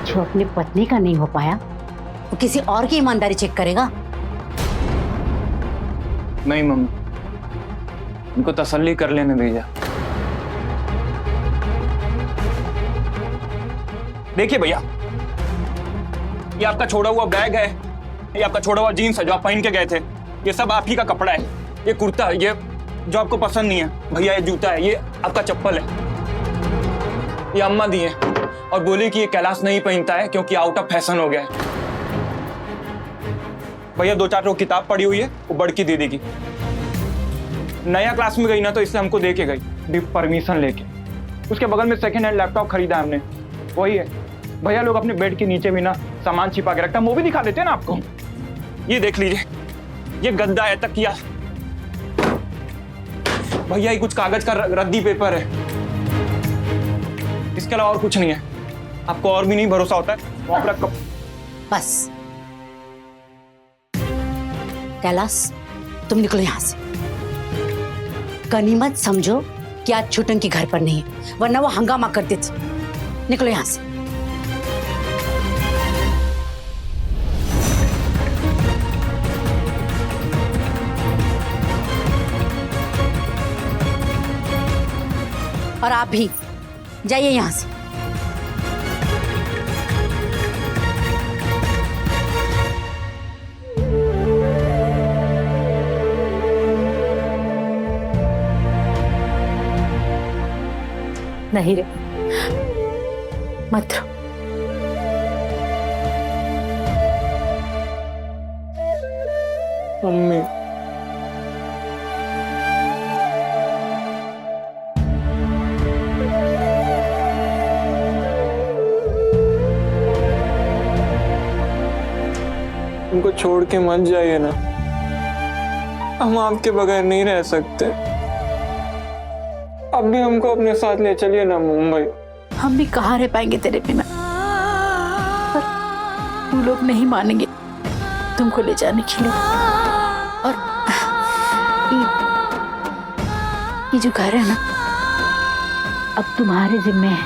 जो अपनी पत्नी का नहीं हो पाया वो किसी और की ईमानदारी चेक करेगा? नहीं मम्मी, उनको तसल्ली कर लेने दीजिए। देखिए भैया, ये आपका छोड़ा हुआ बैग है, ये आपका छोड़ा हुआ जीन्स है जो आप पहन के गए थे, ये सब आप ही का कपड़ा है। ये कुर्ता है, ये जो आपको पसंद नहीं है भैया, ये जूता है, ये आपका चप्पल है, ये अम्मा दी है और बोली कि ये कैलाश नहीं पहनता है क्योंकि आउट ऑफ फैशन हो गया है। भैया 2-4 किताब पढ़ी हुई है वो बड़की दीदी की, नया क्लास में गई ना तो इसलिए हमको दे के गई परमिशन लेके। उसके बगल में सेकंड हैंड लैपटॉप खरीदा हमने, वही है। भैया लोग अपने बेड के नीचे भी ना सामान छिपा के रखता है, वो भी दिखा देते हैं ना आपको। ये देख लीजिए, ये गद्दा है, तकिया भैया, ये कुछ कागज का रद्दी पेपर है, इसके अलावा और कुछ नहीं है। आपको और भी नहीं भरोसा होता है वहां पर बस कैलाश, तुम निकलो यहां से। गनीमत समझो कि आज छुटन की घर पर नहीं है, वरना वो हंगामा कर देती। निकलो यहां से। और आप भी जाइए यहां से। नहीं रे, मत रहो। मम्मी, उनको छोड़ के मत जाइए ना, हम आपके बगैर नहीं रह सकते। अब भी हमको अपने साथ ले चलिए ना मुंबई। हम भी कहाँ रह पाएंगे तेरे बिना, पर तू लोग नहीं मानेंगे तुमको ले जाने के लिए। और ये जो घर है ना, अब तुम्हारे जिम्मे है।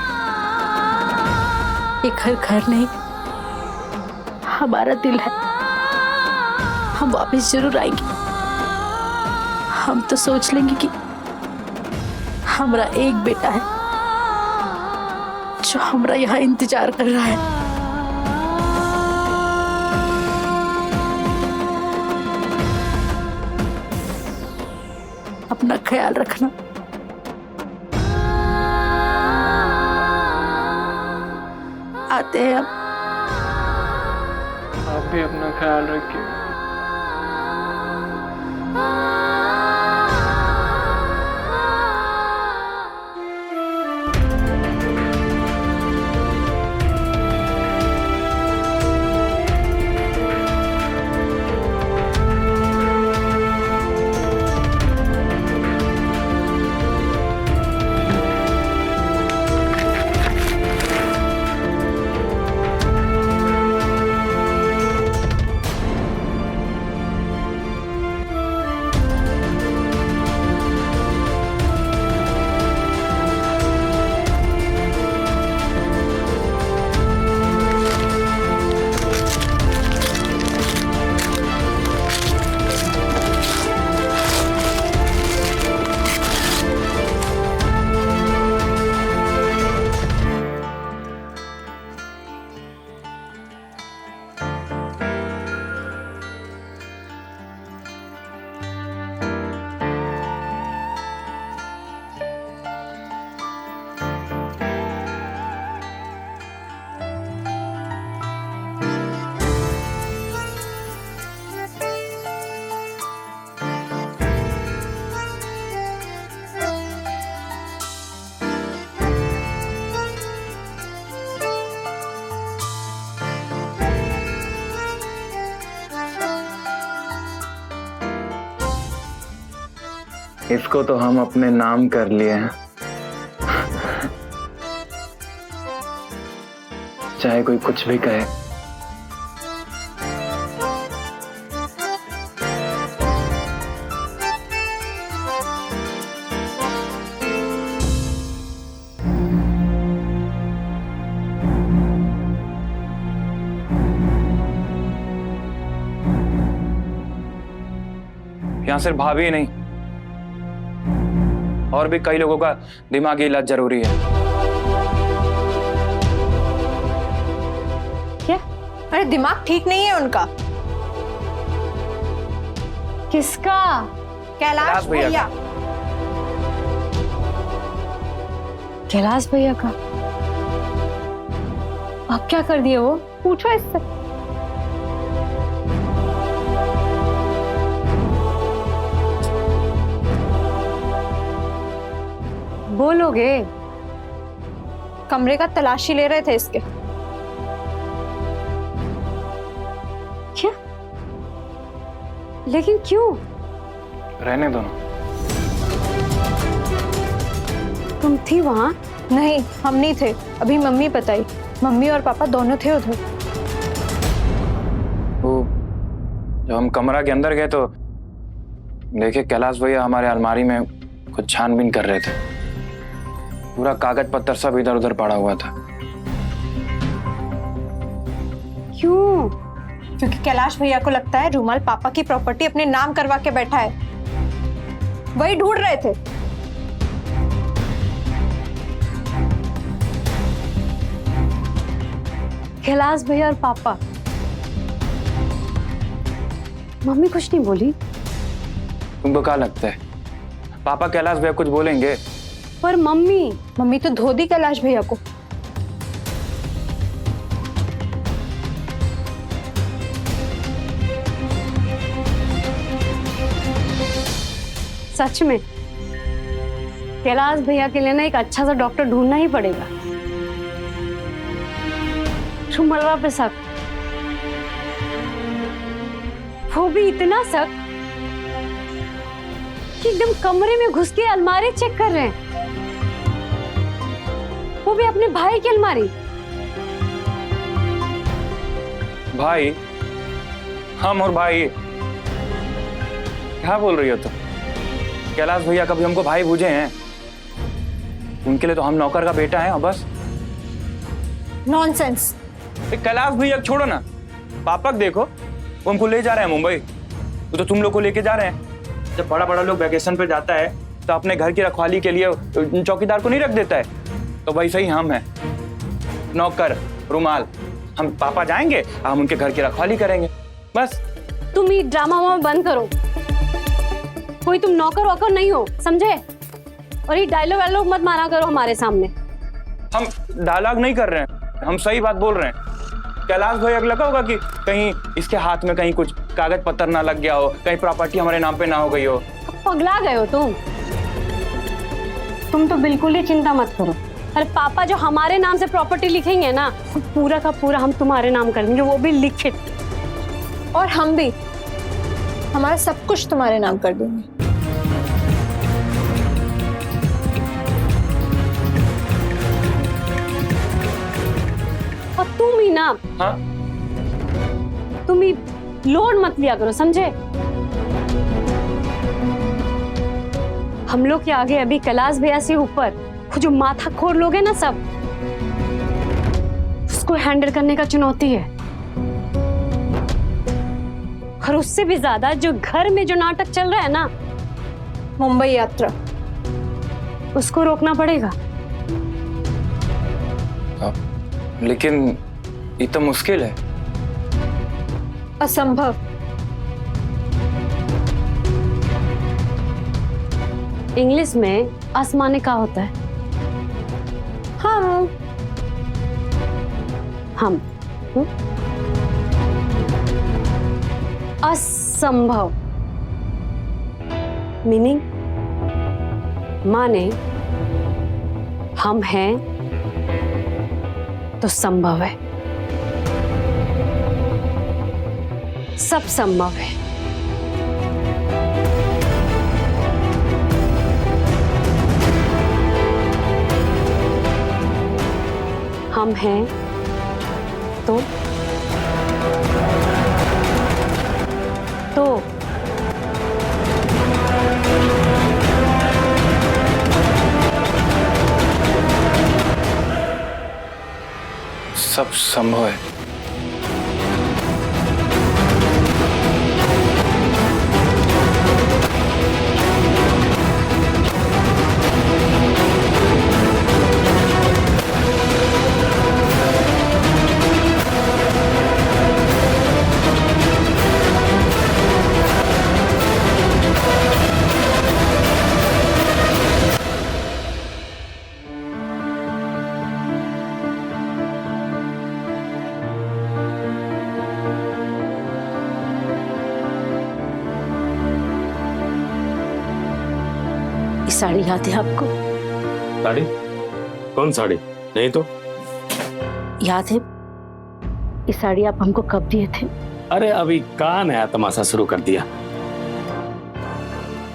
ये घर घर नहीं, हमारा दिल है। हम वापस जरूर आएंगे। हम तो सोच लेंगे कि हमारा एक बेटा है जो हमारा यहाँ इंतजार कर रहा है। अपना ख्याल रखना। आते हैं अब। आप भी अपना ख्याल रखिए। इसको तो हम अपने नाम कर लिए हैं, चाहे कोई कुछ भी कहे। यहाँ सिर्फ भाभी ही नहीं, और भी कई लोगों का दिमागी इलाज जरूरी है। क्या? अरे दिमाग ठीक नहीं है उनका। किसका? कैलाश भैया। कैलाश भैया का? आप क्या कर दिए? वो पूछो इससे। बोलोगे? कमरे का तलाशी ले रहे थे इसके। क्या? लेकिन क्यों? रहने दो ना। तुम थी वहां? नहीं, हम नहीं थे। अभी मम्मी बताई, मम्मी और पापा दोनों थे उधर। वो जब हम कमरा के अंदर गए तो देखे कैलाश भैया हमारे अलमारी में कुछ छानबीन कर रहे थे। पूरा कागज पत्तर सब इधर उधर पड़ा हुआ था। क्यों? क्योंकि कैलाश भैया को लगता है रूमाल पापा की प्रॉपर्टी अपने नाम करवा के बैठा है, वही ढूंढ रहे थे। कैलाश भैया और पापा? मम्मी कुछ नहीं बोली? तुमको क्या लगता है पापा कैलाश भैया कुछ बोलेंगे? पर मम्मी तो धो दी कैलाश भैया को। सच में कैलाश भैया के लिए ना एक अच्छा सा डॉक्टर ढूंढना ही पड़ेगा। रुमलवा पे शक, वो भी इतना शक कि एकदम कमरे में घुस के अलमारी चेक कर रहे हैं, वो भी अपने भाई की अलमारी। भाई? हम और भाई? क्या बोल रही हो तुम? कैलाश भैया कभी हमको भाई बूझे हैं? उनके लिए तो हम नौकर का बेटा है और बस। नॉनसेंस। कैलाश भैया छोड़ो ना, पापा देखो वो हमको ले जा रहे हैं मुंबई, वो तो तुम लोग को लेके जा रहे हैं। जब बड़ा बड़ा लोग वैकेशन पे जाता है तो अपने घर की रखवाली के लिए चौकीदार को नहीं रख देता है, तो वैसे ही हम हैं, नौकर रुमाल। हम पापा जाएंगे, हम उनके घर की रखवाली करेंगे बस। तुम ये ड्रामा वामा बंद करो, कोई तुम नौकर वोकर नहीं हो, समझे? और ये डायलॉग वायलॉग मत मारा करो हमारे सामने। हम डायलॉग नहीं कर रहे हैं, हम सही बात बोल रहे हैं। कैलाश भैया लगा होगा कि कहीं इसके हाथ में कहीं कुछ कागज पत्तर ना लग गया हो, कहीं प्रॉपर्टी हमारे नाम पे ना हो गई हो। पगला गए हो तुम तो बिल्कुल ही चिंता मत करो। अरे पापा जो हमारे नाम से प्रॉपर्टी लिखेंगे ना, पूरा का पूरा हम तुम्हारे नाम कर देंगे, वो भी लिखित। और हम भी हमारा सब कुछ तुम्हारे नाम कर देंगे। और तुम ही ना, हाँ? तुम ही लोड मत लिया करो, समझे? हम लोग के आगे अभी कैलाश भैया से ऊपर वो जो माथा खोर लोग हैं ना, सब उसको हैंडल करने का चुनौती है। और उससे भी ज्यादा जो घर में जो नाटक चल रहा है ना, मुंबई यात्रा, उसको रोकना पड़ेगा। लेकिन ये तो मुश्किल है। असंभव। इंग्लिश में आसमानी का होता है हम। असंभव मीनिंग माने हम हैं तो संभव है, सब संभव है। हम हैं तो सब संभव है। साड़ी याद है आपको? साड़ी? कौन साड़ी? नहीं तो। याद है ये साड़ी आप हमको कब दिए थे? अरे अभी कहाँ नया तमाशा शुरू कर दिया?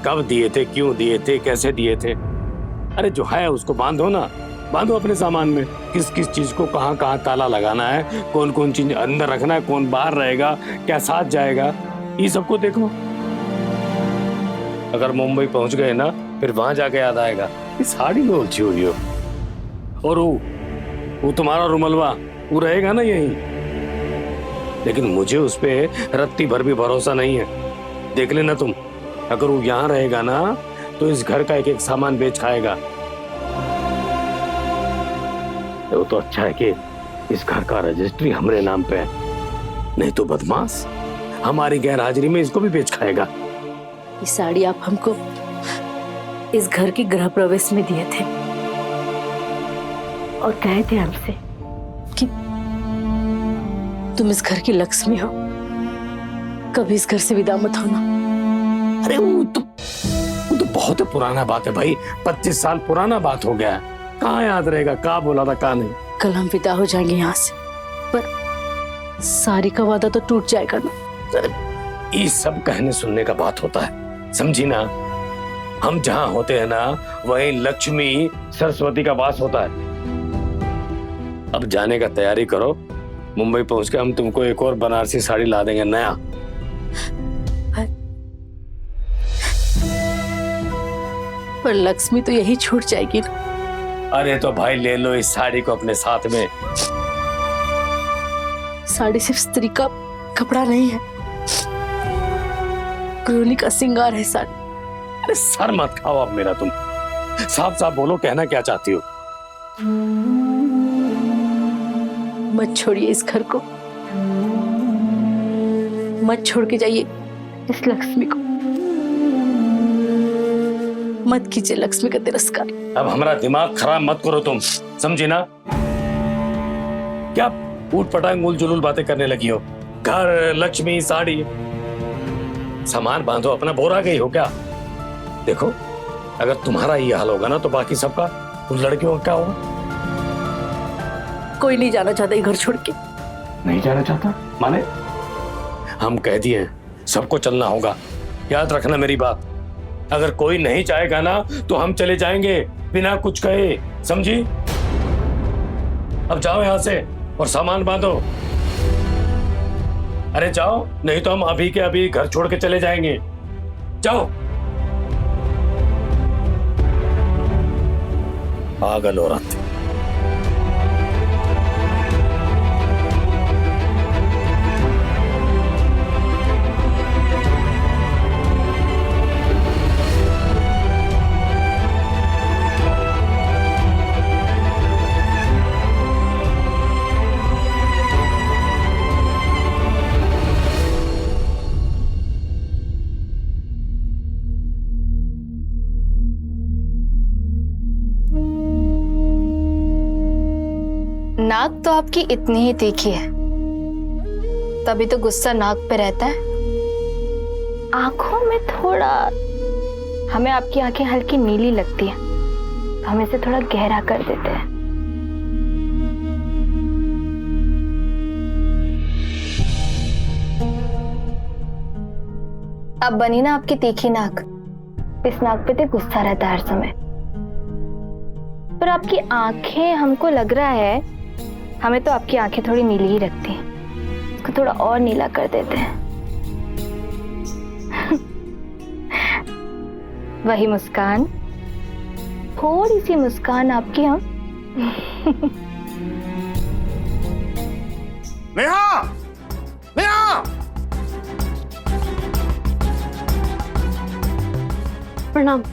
कब दिए थे, क्यों दिए थे, कैसे दिए थे? अरे जो है उसको बांधो ना, बांधो अपने सामान में। किस किस चीज को कहाँ कहाँ ताला लगाना है, कौन कौन चीज अंदर रखना है, कौन बाहर रहेगा, क्या साथ जाएगा, ये सबको देखो। अगर मुंबई पहुंच गए ना, फिर वहां जाके याद आएगा ये साड़ी में उलझी हुई हो। और वो तुम्हारा रुमलवा वो रहेगा ना यहीं। लेकिन मुझे उस पे रत्ती भर भी भरोसा नहीं है। देख लेना तुम, अगर वो यहाँ रहेगा ना तो इस घर का एक एक सामान बेच खाएगा। वो तो अच्छा है कि इस घर का रजिस्ट्री हमारे नाम पे है, नहीं तो बदमाश हमारी गैर हाजिरी में इसको भी बेच खाएगा। ये साड़ी आप हमको इस घर के गृह प्रवेश में दिए थे और कहे थे हमसे कि तुम इस घर की लक्ष्मी हो, कभी इस घर से विदा मत होना। अरे वो तो बहुत पुराना बात है भाई, 25 साल पुराना बात हो गया है। कहाँ याद रहेगा, कहाँ बोला था, कहाँ नहीं। कल हम विदा हो जाएंगे यहाँ से, पर सारी का वादा तो टूट जाएगा ना। अरे ये सब कहने सुनने का बात होता है, समझी ना। हम जहाँ होते हैं ना वहीं लक्ष्मी सरस्वती का वास होता है। अब जाने का तैयारी करो, मुंबई पहुंच के हम तुमको एक और बनारसी साड़ी ला देंगे नया। पर लक्ष्मी तो यही छूट जाएगी ना। अरे तो भाई ले लो इस साड़ी को अपने साथ में। साड़ी सिर्फ स्त्री का कपड़ा नहीं है, गृहिणी का श्रृंगार है साड़ी। अरे सर मत खाओ अब मेरा तुम, साफ साफ बोलो, कहना क्या चाहती हो। मत छोड़िए इस घर को, मत छोड़ के जाइए इस लक्ष्मी को, मत कीजिए लक्ष्मी का तिरस्कार। अब हमारा दिमाग खराब मत करो तुम, समझी ना। क्या ऊट पटांग मूल जुलूल बातें करने लगी हो? घर, लक्ष्मी, साड़ी, सामान बांधो अपना, बोरा गई हो क्या? देखो अगर तुम्हारा ये हाल होगा ना तो बाकी सबका, उन लड़कियों का क्या होगा? कोई नहीं जाना चाहता ये घर छोड़ के। नहीं जाना चाहता माने? हम कह दिए सबको चलना होगा, याद रखना मेरी बात। अगर कोई नहीं चाहेगा ना तो हम चले जाएंगे बिना कुछ कहे, समझी? अब जाओ यहां से और सामान बांधो। अरे जाओ, नहीं तो हम अभी के अभी घर छोड़ के चले जाएंगे। जाओ। पागल औरत। नाक तो आपकी इतनी ही तीखी है, तभी तो गुस्सा नाक पे रहता है। आंखों में थोड़ा, हमें आपकी आंखें हल्की नीली लगती हैं, तो हम इसे थोड़ा गहरा कर देते हैं। अब बनी ना आपकी तीखी नाक। इस नाक पे तो गुस्सा रहता है हर समय, पर आपकी आंखें, हमको लग रहा है, हमें तो आपकी आंखें थोड़ी नीली ही रखती हैं, इसको थोड़ा और नीला कर देते हैं। वही मुस्कान, थोड़ी सी मुस्कान आपकी। हम नेहा, नेहा, प्रणाम।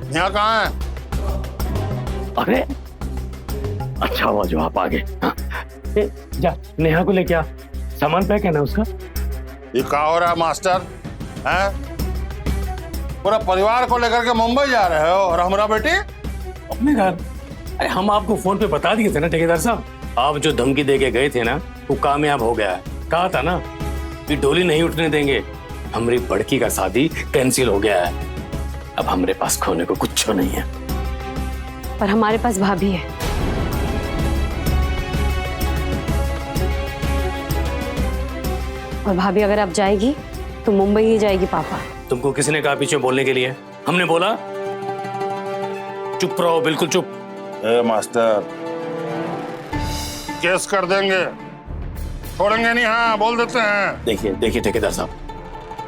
नेहा कहाँ है? अरे अच्छा हुआ जो आप आ गए। हाँ। जा नेहा को लेके आ, सामान पैक है ना उसका। ये क्या हो रहा है मास्टर? हैं? पूरा परिवार को लेकर के मुंबई जा रहे हो और हमारा बेटी अपने घर? अरे हम आपको फोन पे बता दिए थे ना ठेकेदार साहब, आप जो धमकी दे के गए थे ना वो कामयाब हो गया है। कहा था ना कि डोली नहीं उठने देंगे, हमारी बड़की का शादी कैंसिल हो गया है। अब हमारे पास खोने को कुछ नहीं है। पर हमारे पास भाभी है। और भाभी अगर अब जाएगी तो मुंबई ही जाएगी पापा। तुमको किसने कहा पीछे बोलने के लिए? हमने बोला? चुप रहो, बिल्कुल चुप। ए मास्टर, केस कर देंगे, छोड़ेंगे नहीं। हाँ, बोल देते हैं। देखिए ठेकेदार साहब,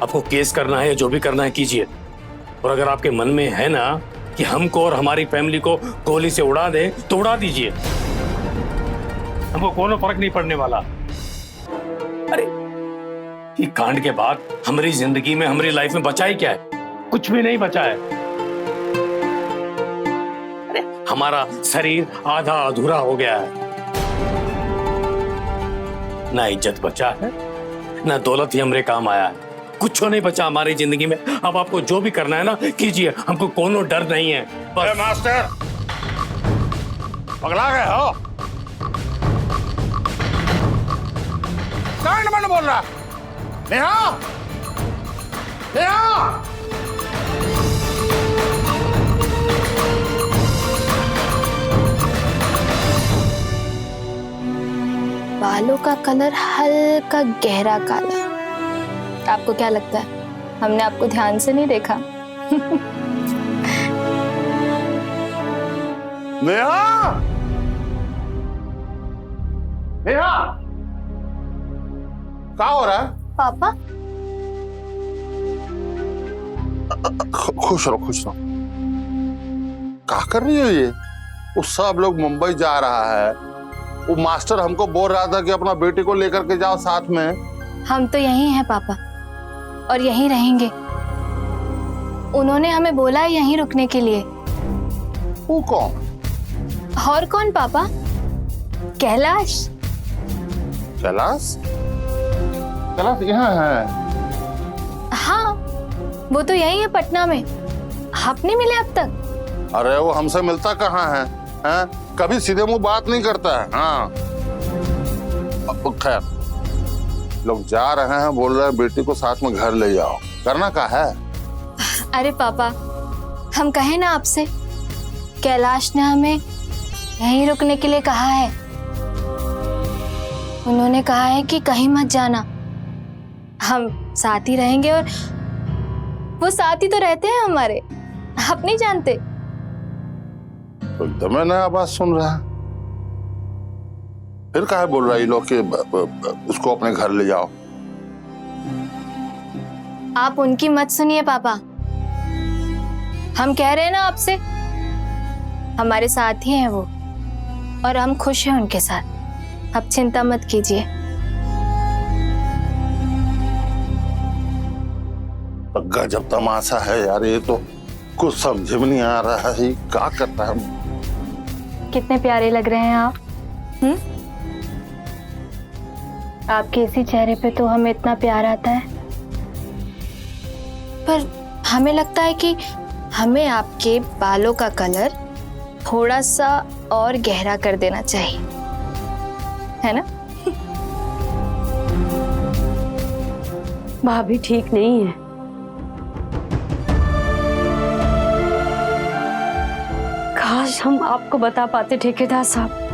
आपको केस करना है, जो भी करना है कीजिए। और अगर आपके मन में है ना कि हमको और हमारी फैमिली को गोली से उड़ा दे तो उड़ा दीजिए, हमको कोनो फर्क नहीं पड़ने वाला। अरे ये कांड के बाद हमारी जिंदगी में, हमारी लाइफ में बचा ही क्या है? कुछ भी नहीं बचा है। अरे हमारा शरीर आधा अधूरा हो गया है, ना इज्जत बचा है, ना दौलत ही हमारे काम आया है। कुछ नहीं बचा हमारी जिंदगी में। अब आपको जो भी करना है ना कीजिए, हमको कोनो डर नहीं है। ए मास्टर, पगला गए हो? कौन मन बोल रहा? नेहा, नेहा! बालों का कलर हल्का गहरा काला। आपको क्या लगता है हमने आपको ध्यान से नहीं देखा? नेहा! नेहा! क्या हो रहा है? पापा खुश रहो, खुश रहो। क्या कर रही हो ये? वो सब लोग मुंबई जा रहा है। वो मास्टर हमको बोल रहा था कि अपना बेटी को लेकर के जाओ साथ में। हम तो यहीं हैं पापा, और यहीं रहेंगे। उन्होंने हमें बोला है यहीं रुकने के लिए। वो कौन? और कौन पापा? कैलाश। कैलाश? कैलाश यहाँ है? हाँ, वो तो यहीं है पटना में। आप नहीं मिले अब तक? अरे वो हमसे मिलता कहाँ है? हैं? कभी सीधे मुंह बात नहीं करता है। हाँ, खैर, लोग जा रहे हैं, बोल रहे हैं बेटी को साथ में घर ले जाओ। करना क्या है? अरे पापा, हम कहे ना आपसे, कैलाश ने हमें यहीं रुकने के लिए कहा है। उन्होंने कहा है कि कहीं मत जाना, हम साथ ही रहेंगे। और वो साथ ही तो रहते हैं हमारे, आप नहीं जानते? तो एकदम नया बात सुन रहा है। फिर काहे बोल रहा है ये लोग कि उसको अपने घर ले जाओ? आप उनकी मत सुनिए पापा। हम कह रहे हैं ना आपसे, हमारे साथ ही हैं वो, और हम खुश हैं उनके साथ। आप चिंता मत कीजिए। गजब तमाशा है यार, ये तो कुछ समझ में नहीं आ रहा है। क्या करता है? कितने प्यारे लग रहे हैं आप। आपके इसी चेहरे पे तो हमें इतना प्यार आता है, पर हमें लगता है कि हमें आपके बालों का कलर थोड़ा सा और गहरा कर देना चाहिए, है ना? भाभी ठीक नहीं है। काश हम आपको बता पाते ठेकेदार साहब,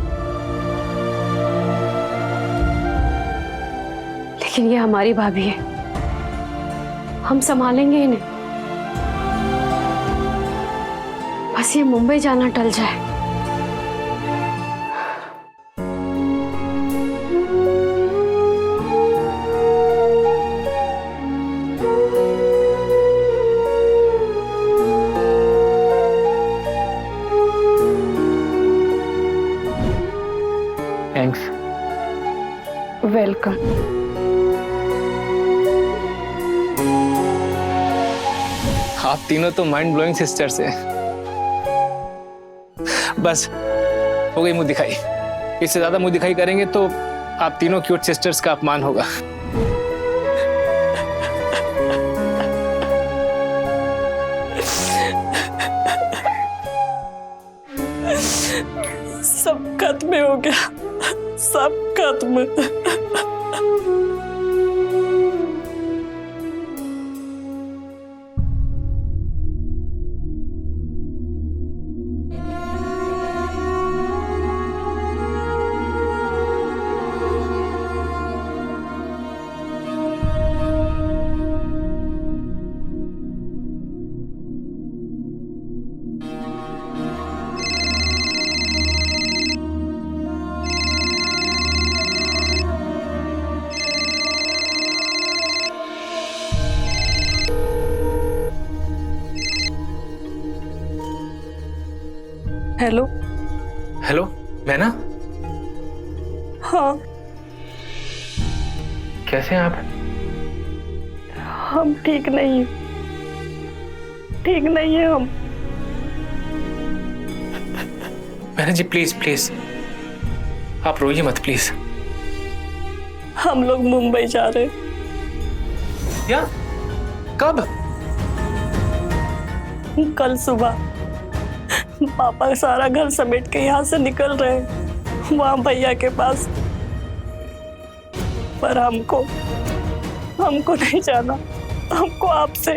लेकिन ये हमारी भाभी है, हम संभालेंगे इन्हें। बस ये मुंबई जाना टल जाए। थैंक्स। वेलकम। आप तीनों तो माइंड ब्लोइंग सिस्टर्स हैं। बस हो गई मुंह दिखाई। इससे ज्यादा मुंह दिखाई करेंगे तो आप तीनों क्यूट सिस्टर्स का अपमान होगा। सब खत्म हो गया, सब खत्म। हेलो। हेलो मैना, हाँ, कैसे हैं आप? हम ठीक नहीं है हम। मैना जी प्लीज प्लीज, आप रोइए मत प्लीज। हम लोग मुंबई जा रहे हैं। क्या? कब? कल सुबह पापा सारा घर समेट के यहाँ से निकल रहे हैं वहां भैया के पास, पर हमको नहीं जाना, हमको आपसे।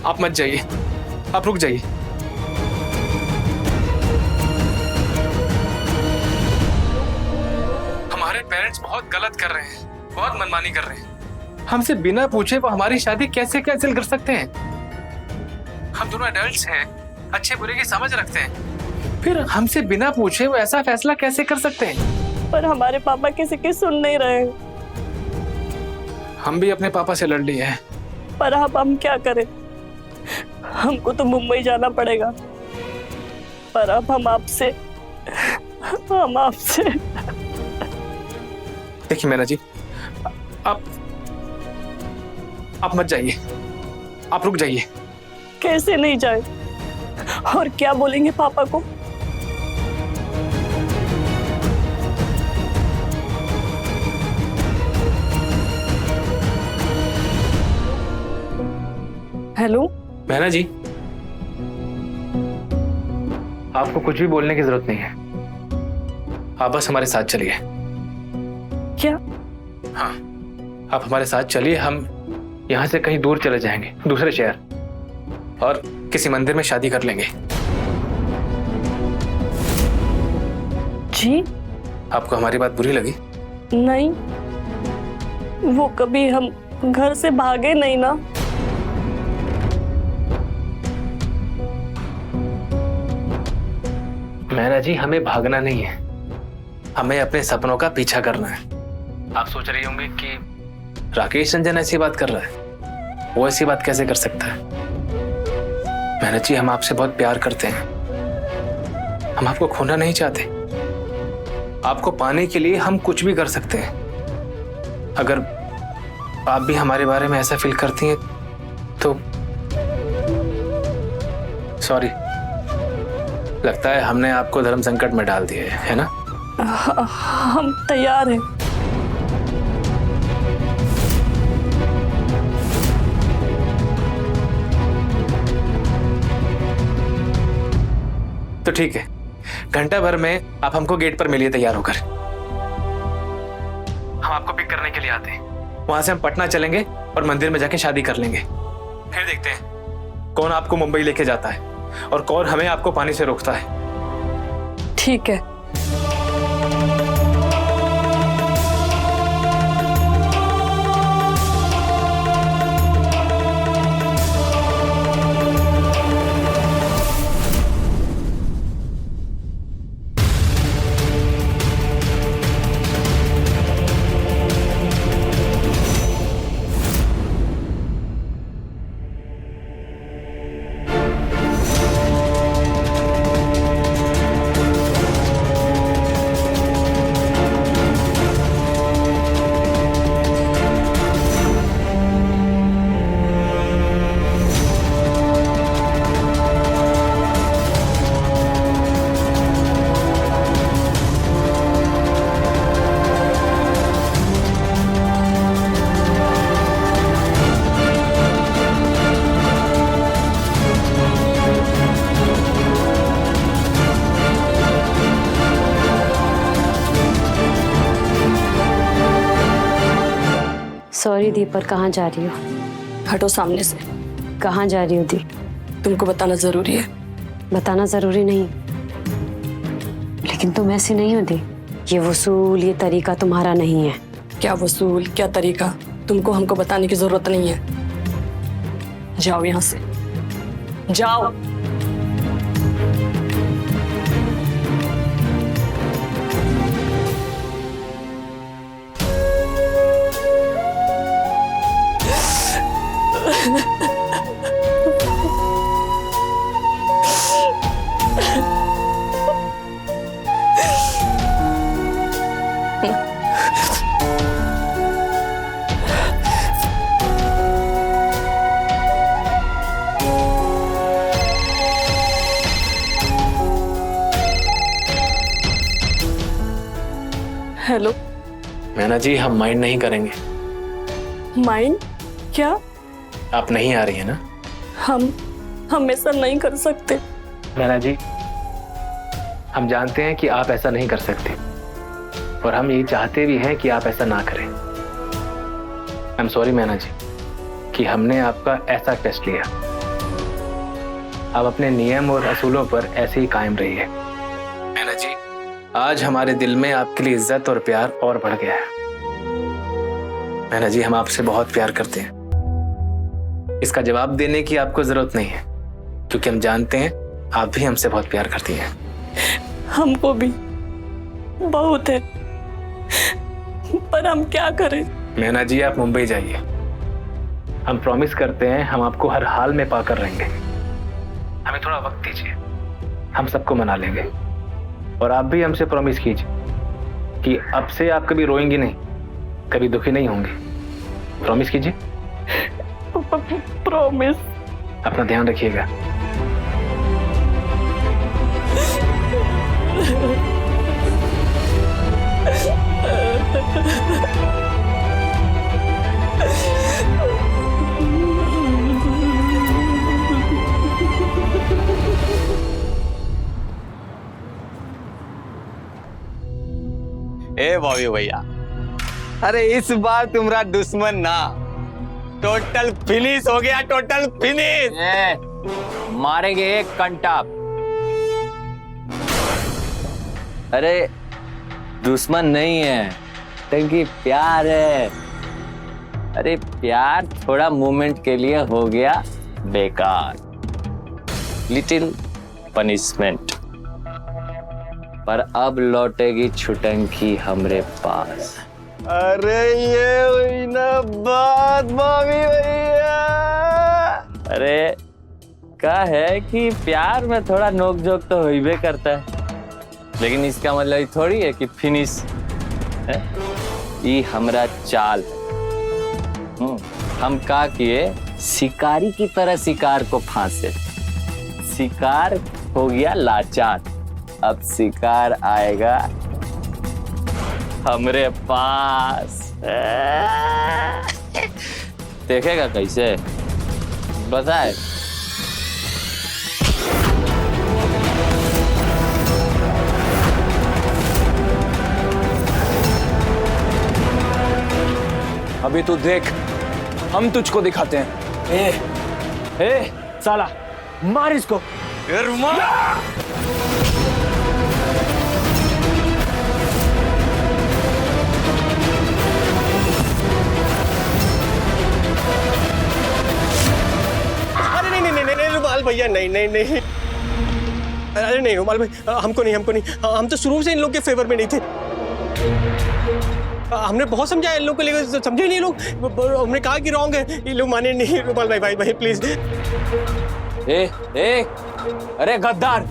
आप मत जाइए, आप रुक जाइए। हमारे पेरेंट्स बहुत गलत कर रहे हैं, बहुत मनमानी कर रहे हैं। हमसे बिना पूछे वो हमारी शादी कैसे कैंसिल कर सकते हैं? हम दोनों एडल्ट्स हैं, अच्छे बुरे की समझ रखते हैं, फिर हमसे बिना पूछे वो ऐसा फैसला कैसे कर सकते हैं? पर हमारे पापा किसी की सुन नहीं रहे हैं। हम भी अपने पापा से लड़ लिए हैं। पर अब हम क्या करें? हमको तो मुंबई जाना पड़ेगा, पर अब हम आपसे देखिए मैना जी, आप मत जाइए, आप रुक जाइए। कैसे नहीं जाए? और क्या बोलेंगे पापा को? हेलो मैना जी, आपको कुछ भी बोलने की जरूरत नहीं है, आप बस हमारे साथ चलिए। क्या? हाँ, आप हमारे साथ चलिए, हम यहाँ से कहीं दूर चले जाएंगे, दूसरे शहर, और किसी मंदिर में शादी कर लेंगे। जी? आपको हमारी बात बुरी लगी? नहीं, वो कभी हम घर से भागे नहीं ना। मैना जी, हमें भागना नहीं है, हमें अपने सपनों का पीछा करना है। आप सोच रही होंगे कि राकेश रंजन ऐसी बात कर रहा है, वो ऐसी बात कैसे कर सकता है? मैना जी, हम आपसे बहुत प्यार करते हैं, हम आपको खोना नहीं चाहते। आपको पाने के लिए हम कुछ भी कर सकते हैं। अगर आप भी हमारे बारे में ऐसा फील करती हैं तो सॉरी, लगता है हमने आपको धर्म संकट में डाल दिया है ना? हम तैयार हैं। तो ठीक है, घंटा भर में आप हमको गेट पर मिलिए तैयार होकर। हम आपको पिक करने के लिए आते हैं, वहां से हम पटना चलेंगे और मंदिर में जाके शादी कर लेंगे। फिर देखते हैं कौन आपको मुंबई लेके जाता है और कौन हमें आपको पानी से रोकता है। ठीक है। सॉरी दी, पर कहाँ जा रही हो? हटो सामने से। कहाँ जा रही हो दी? तुमको बताना जरूरी है। बताना जरूरी नहीं, लेकिन तुम ऐसी नहीं हो दी। ये वसूल, ये तरीका तुम्हारा नहीं है। क्या वसूल, क्या तरीका? तुमको हमको बताने की जरूरत नहीं है। जाओ यहाँ से, जाओ। हेलो। मैना जी, हम माइंड नहीं करेंगे। माइंड? क्या? आप नहीं आ रही है ना? हम ऐसा नहीं कर सकते। मैना जी, हम जानते हैं कि आप ऐसा नहीं कर सकते और हम यही चाहते भी हैं कि आप ऐसा ना करें। आई एम सॉरी मैना जी कि हमने आपका ऐसा टेस्ट लिया। आप अपने नियम और असूलों पर ऐसे ही कायम रहिए। मैना जी, आज हमारे दिल में आपके लिए इज्जत और प्यार और बढ़ गया है। मैना जी, हम आपसे बहुत प्यार करते हैं। इसका जवाब देने की आपको जरूरत नहीं है क्योंकि हम जानते हैं आप भी हमसे बहुत प्यार करती हैं। हमको भी बहुत है, पर हम क्या करें? मैना जी, आप मुंबई जाइए। हम प्रॉमिस करते हैं हम आपको हर हाल में पाकर रहेंगे। हमें थोड़ा वक्त दीजिए, हम सबको मना लेंगे। और आप भी हमसे प्रॉमिस कीजिए कि अब से आप कभी रोएंगी नहीं, कभी दुखी नहीं होंगे। प्रॉमिस कीजिए। प्रॉमिस। अपना ध्यान रखिएगा। ए बॉबी भैया, अरे इस बार तुम्हारा दुश्मन ना टोटल फिनिश हो गया, टोटल फिनिश। मारेंगे एक कंटा। अरे दुश्मन नहीं है, टंकी प्यार है। अरे प्यार थोड़ा मोमेंट के लिए हो गया बेकार, लिटिल पनिशमेंट, पर अब लौटेगी छुटंकी हमरे पास। अरे ये हुई ना बात बॉबी भैया। अरे क्या है कि प्यार में थोड़ा नोकझोंक तो होइबे करता है, लेकिन इसका मतलब ये थोड़ी है कि फिनिश है। ये हमरा चाल है। हम का किए, शिकारी की तरह शिकार को फांसे। शिकार हो गया लाचार, अब शिकार आएगा हमरे पास। देखेगा कैसे, बताए। अभी तू देख, हम तुझको दिखाते हैं। ए साला, मार इसको। अरे नहीं रुमाल भैया, नहीं। अरे नहीं रुमाल भाई, हमको नहीं। हम तो शुरू से इन लोग के फेवर में नहीं थे। हमने बहुत समझाया इन लोग को, लेकिन समझे नहीं लोग। हमने कहा कि रॉन्ग है, ये लोग माने नहीं। रुमाल भाई प्लीज। ए अरे गद्दार,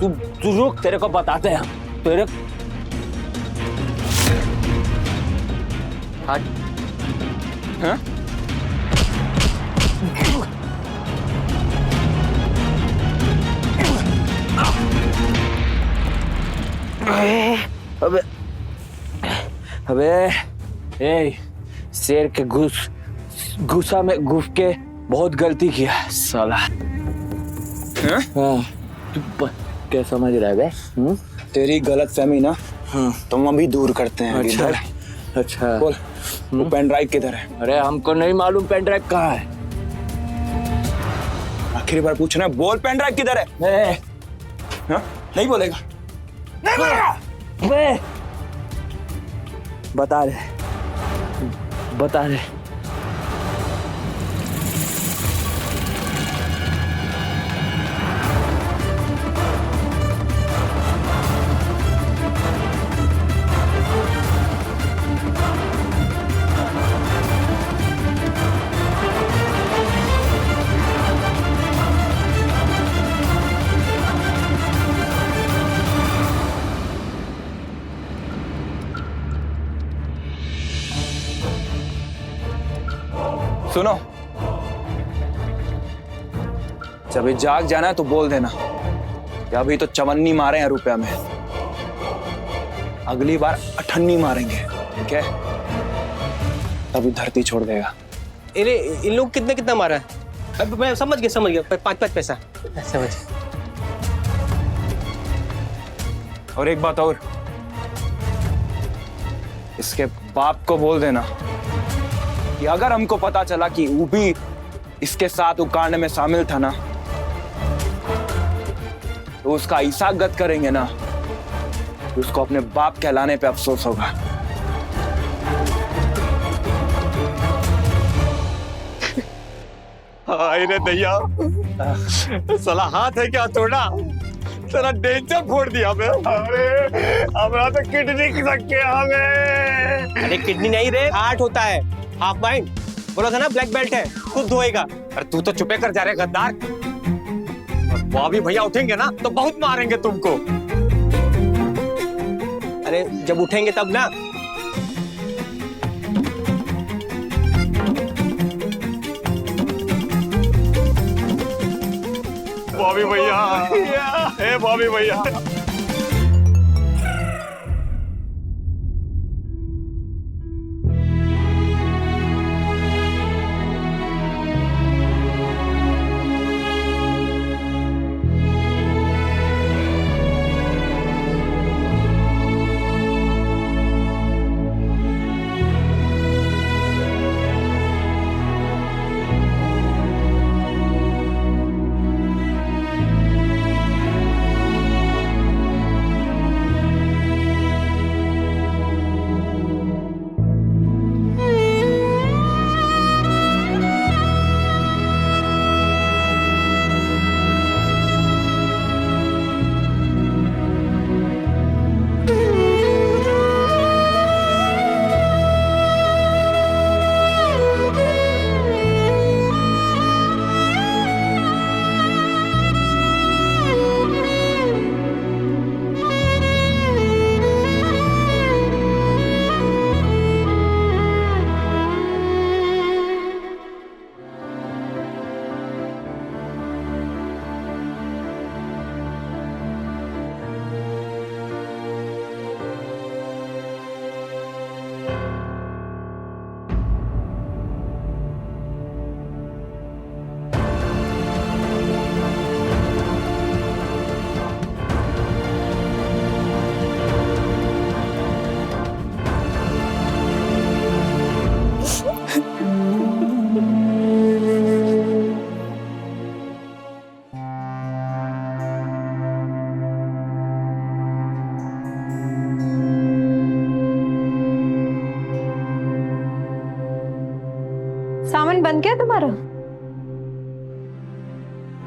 तू रुक, तेरे को बताते हैं तेरे। हट। हाँ? अबे ए, शेर के गुस्सा में घुस के बहुत गलती किया साला। हाँ? क्या समझ रहा है बे? तेरी गलत फहमी ना तुम अभी दूर करते हैं। अच्छा बोल, वो पेन ड्राइव किधर है? अरे हमको नहीं मालूम पेन ड्राइव कहाँ है। आखिरी बार पूछना है, बोल पेन ड्राइव किधर है? नहीं बोलेगा? बता दे। सुनो, जब ये जाग जाना है तो बोल देना कि अभी तो चवन्नी मारे हैं रुपया में, अगली बार 98 मारेंगे, ठीक है? तभी धरती छोड़ देगा। अरे इन लोग कितना कितना मारा है? अब मैं समझ गया 5-5 पैसा समझ। और एक बात और, इसके बाप को बोल देना कि अगर हमको पता चला कि वो भी इसके साथ कांड में शामिल था ना, तो उसका ऐसा गत करेंगे ना कि उसको अपने बाप कहलाने पे अफसोस होगा। अरे दैया, साला हाथ है क्या थोड़ा, साला डेंजर फोड़ दिया मैं। अरे हमारा तो किडनी खिसक गया हमें। अरे किडनी नहीं रे, हार्ट होता है, हाफ माइंड। बोला था ना ब्लैक बेल्ट है, खुद धोएगा। अरे तू तो चुपे कर जा रहे गद्दार। बॉबी भैया उठेंगे ना तो बहुत मारेंगे तुमको। अरे जब उठेंगे तब ना। बॉबी भैया, ए बॉबी भैया। सामान बन गया तुम्हारा?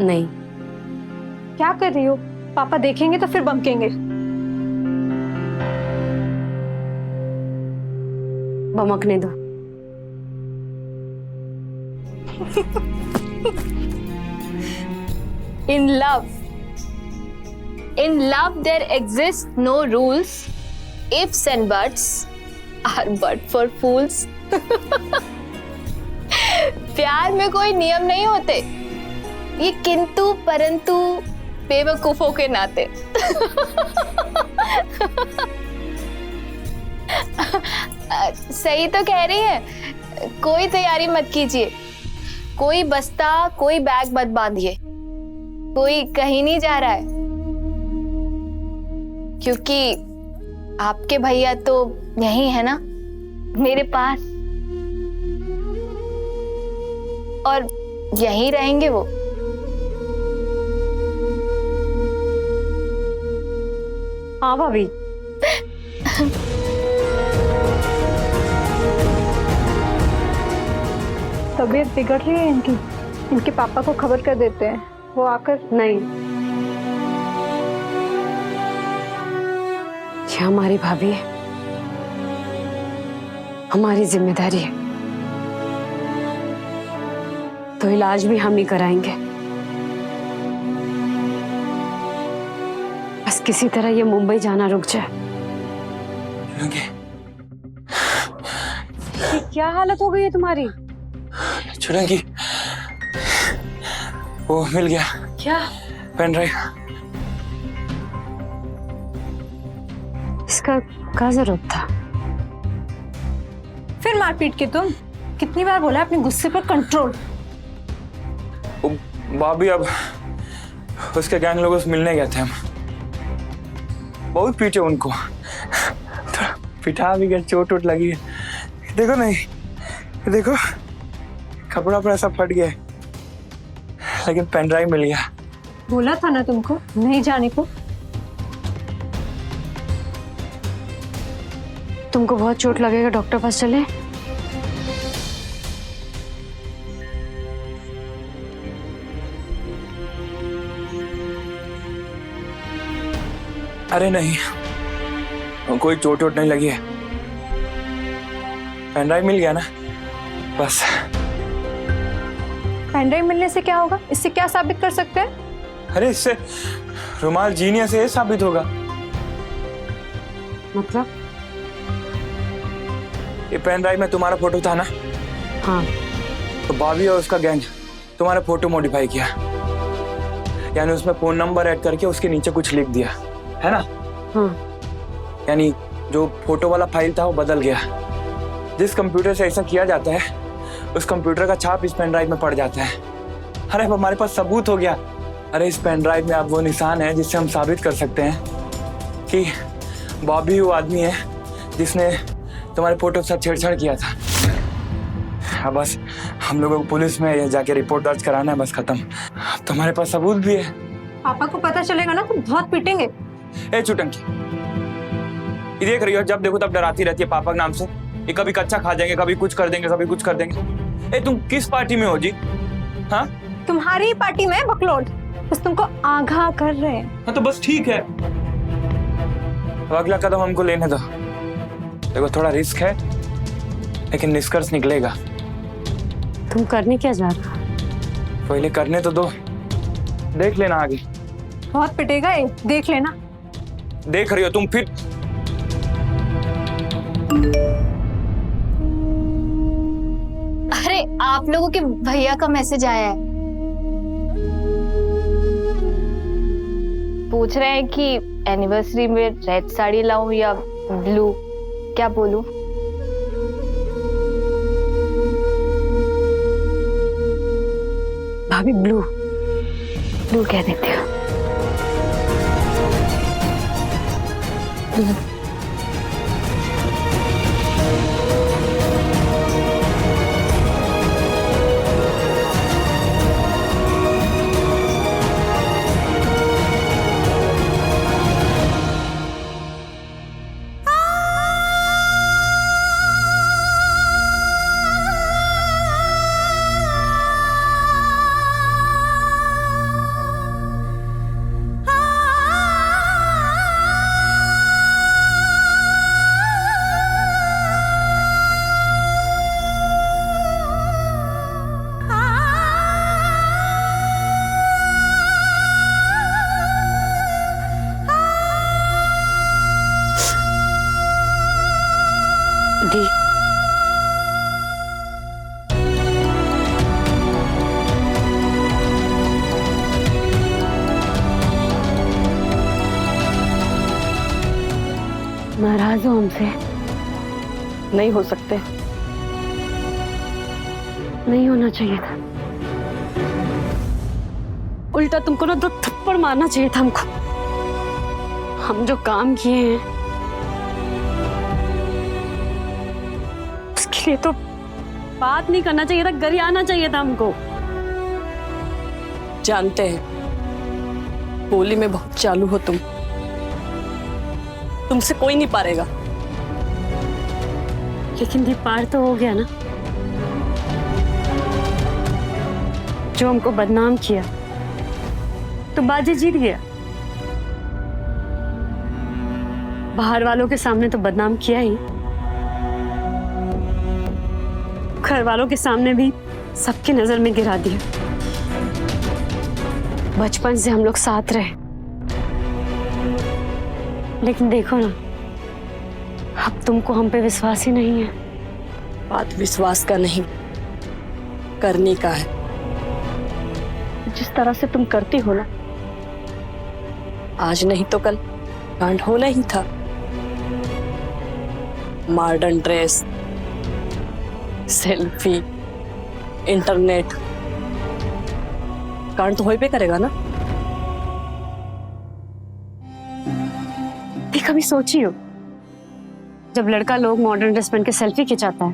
नहीं। क्या कर रही हो? पापा देखेंगे तो फिर बमकेंगे। बमकने दो। In love there exist no rules. Ifs and buts are but for fools. प्यार में कोई नियम नहीं होते, ये किंतु परंतु बेवकूफों के नाते। सही तो कह रही है, कोई तैयारी मत कीजिए, कोई बस्ता कोई बैग मत बांधिए, कोई कहीं नहीं जा रहा है, क्योंकि आपके भैया तो यहीं है ना, मेरे पास, और यहीं रहेंगे वो। हाँ भाभी। तबीयत बिगड़ रही है इनकी, इनके पापा को खबर कर देते हैं, वो आकर। नहीं, ये हमारी भाभी है, हमारी जिम्मेदारी है, तो इलाज भी हम ही कराएंगे। बस किसी तरह ये मुंबई जाना रुक जाए। क्या हालत हो गई है तुम्हारी? छुटंकी, वो मिल गया क्या? Pen drive. इसका क्या जरूरत था? फिर मारपीट के तुम? कितनी बार बोला अपने गुस्से पर कंट्रोल। भाभी अब उसके गैंग लोगों से मिलने गए थे हम, बहुत पीटे उनको, थोड़ा पिटा भी गया, चोट वोट लगी है। देखो नहीं, देखो कपड़ा वपड़ा सब फट गया, लेकिन पेन ड्राइव मिल गया। बोला था ना तुमको नहीं जाने को। तुमको बहुत चोट लगेगा, डॉक्टर पास चले? अरे नहीं, कोई चोट वोट नहीं लगी है, पेन ड्राइव मिल गया ना, बस। पेन ड्राइव मिलने से क्या होगा? इससे क्या साबित कर सकते हैं? अरे इससे रुमाल जीनियस है साबित होगा। मतलब? ये पेन ड्राइव में तुम्हारा फोटो था ना? हाँ। तो भाभी और उसका गैंग तुम्हारा फोटो मॉडिफाई किया, यानी उसमें फोन नंबर ऐड करके उसके नीचे कुछ लिख दिया, है ना? हाँ। यानी जो फोटो वाला फाइल था वो बदल गया। जिस कंप्यूटर से ऐसा किया जाता है उस कंप्यूटर का छाप इस पेन ड्राइव में पड़ जाता है। अरे अब हमारे पास सबूत हो गया। अरे इस पेन ड्राइव में अब वो निशान है जिससे हम साबित कर सकते हैं कि बॉबी वो आदमी है जिसने तुम्हारे फोटो के साथ छेड़छाड़ किया था। अब बस हम लोगों को पुलिस में जाके रिपोर्ट दर्ज कराना है, बस खत्म। अब तुम्हारे पास सबूत भी है। पापा को पता चलेगा ना तो बहुत पीटेंगे। ए छुटंकी, ये देख रही हो, जब देखो तब डराती रहती है पापा के नाम से। ये कभी कच्चा खा जाएंगे, कभी कुछ कर देंगे, कभी कुछ कर देंगे। ए तुम किस पार्टी में हो जी? हाँ, तुम्हारी ही पार्टी में बकलोड, बस तुमको आगाह कर रहे हैं। हाँ तो बस ठीक है, अब अगला कदम हमको लेने दो। देखो थोड़ा रिस्क है लेकिन निष्कर्ष निकलेगा। तुम करने क्या जा रहे हो? पहले करने तो दो, देख लेना आगे। बहुत पिटेगा ये, देख लेना। देख रही हो तुम फिर? अरे आप लोगों के भैया का मैसेज आया है, पूछ रहे हैं कि एनिवर्सरी में रेड साड़ी लाऊं या ब्लू, क्या बोलूं? भाभी ब्लू। ब्लू कह देती हूँ। दी। नाराज हो हमसे? नहीं हो सकते। नहीं होना चाहिए था, उल्टा तुमको ना 2 थप्पड़ मारना चाहिए था हमको। हम जो काम किए हैं उसके लिए तो बात नहीं करना चाहिए था, गरियाना चाहिए था हमको। जानते हैं बोली में बहुत चालू हो तुम, तुमसे कोई नहीं पारेगा। लेकिन ये पार तो हो गया ना। जो हमको बदनाम किया तो बाजी जीत गया। बाहर वालों के सामने तो बदनाम किया ही, घर वालों के सामने भी सबकी नजर में गिरा दिया। बचपन से हम लोग साथ रहे, लेकिन देखो ना, अब तुमको हम पे विश्वास ही नहीं है। बात विश्वास का नहीं, करनी का है। जिस तरह से तुम करती हो ना, आज नहीं तो कल कांड होना ही था। मॉडर्न ड्रेस, सेल्फी, इंटरनेट, कांड तो हो पे करेगा ना। कभी सोची हो, जब लड़का लोग मॉडर्न ड्रेस पहन के सेल्फी खिंचाता है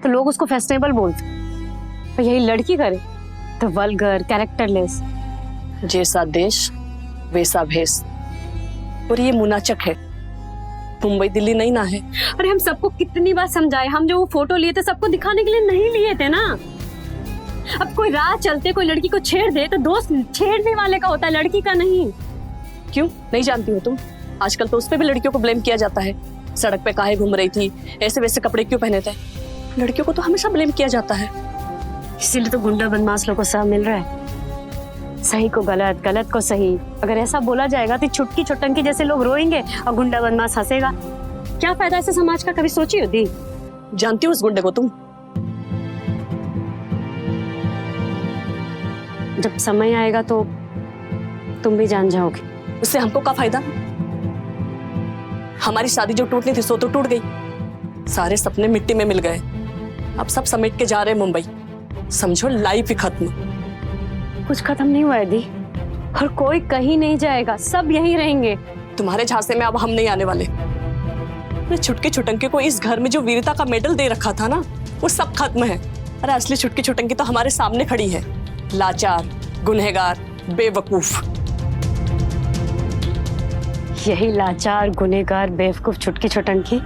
तो लोग उसको फेस्टिनेबल बोलते हैं, और यही लड़की करे तो वल्गर, कैरेक्टरलेस। जैसा देश वैसा भेष, और ये मुनाचक है, मुंबई दिल्ली नहीं ना है। अरे हम सबको कितनी बार समझाए, हम जो वो फोटो लिए थे सबको दिखाने के लिए नहीं लिए थे ना। अब कोई राह चलते कोई लड़की को छेड़ दे तो दोस्त छेड़ने वाले का होता है, लड़की का नहीं। क्यों नहीं जानती हो तुम? आजकल तो उस पे भी लड़कियों को ब्लेम किया जाता है। सड़क पे काहे घूम रही थी, ऐसे वैसे कपड़े क्यों पहने थे, लड़कियों को तो हमेशा ब्लेम किया जाता है। इसीलिए तो गुंडा बदमाश लोगों को सह मिल रहा है। सही को गलत, गलत को सही। अगर ऐसा बोला जाएगा तो छुटकी छुटंकी जैसे लोग रोएंगे और गुंडा बदमाश हंसेगा। क्या फायदा ऐसे समाज का, कभी सोची होती? जानती हो उस गुंडे को तुम? जब समय आएगा तो तुम भी जान जाओगे। उससे हमको क्या फायदा? हमारी शादी जो टूटनी थी सो तो टूट गई, सारे सपने मिट्टी में मिल गए। अब सब समेट के जा रहे हैं मुंबई, समझो लाइफ ही खत्म। कुछ खत्म नहीं हुआ है दी, और कोई कहीं नहीं जाएगा, सब यहीं रहेंगे। तुम्हारे झांसे में अब हम नहीं आने वाले। छुटकी छुटंकी को इस घर में जो वीरता का मेडल दे रखा था ना, वो सब खत्म है। अरे असली छुटकी छुटंकी तो हमारे सामने खड़ी है, लाचार, गुनहगार, बेवकूफ। यही लाचार, गुनहगार, बेवकूफ छुटकी छुटंकी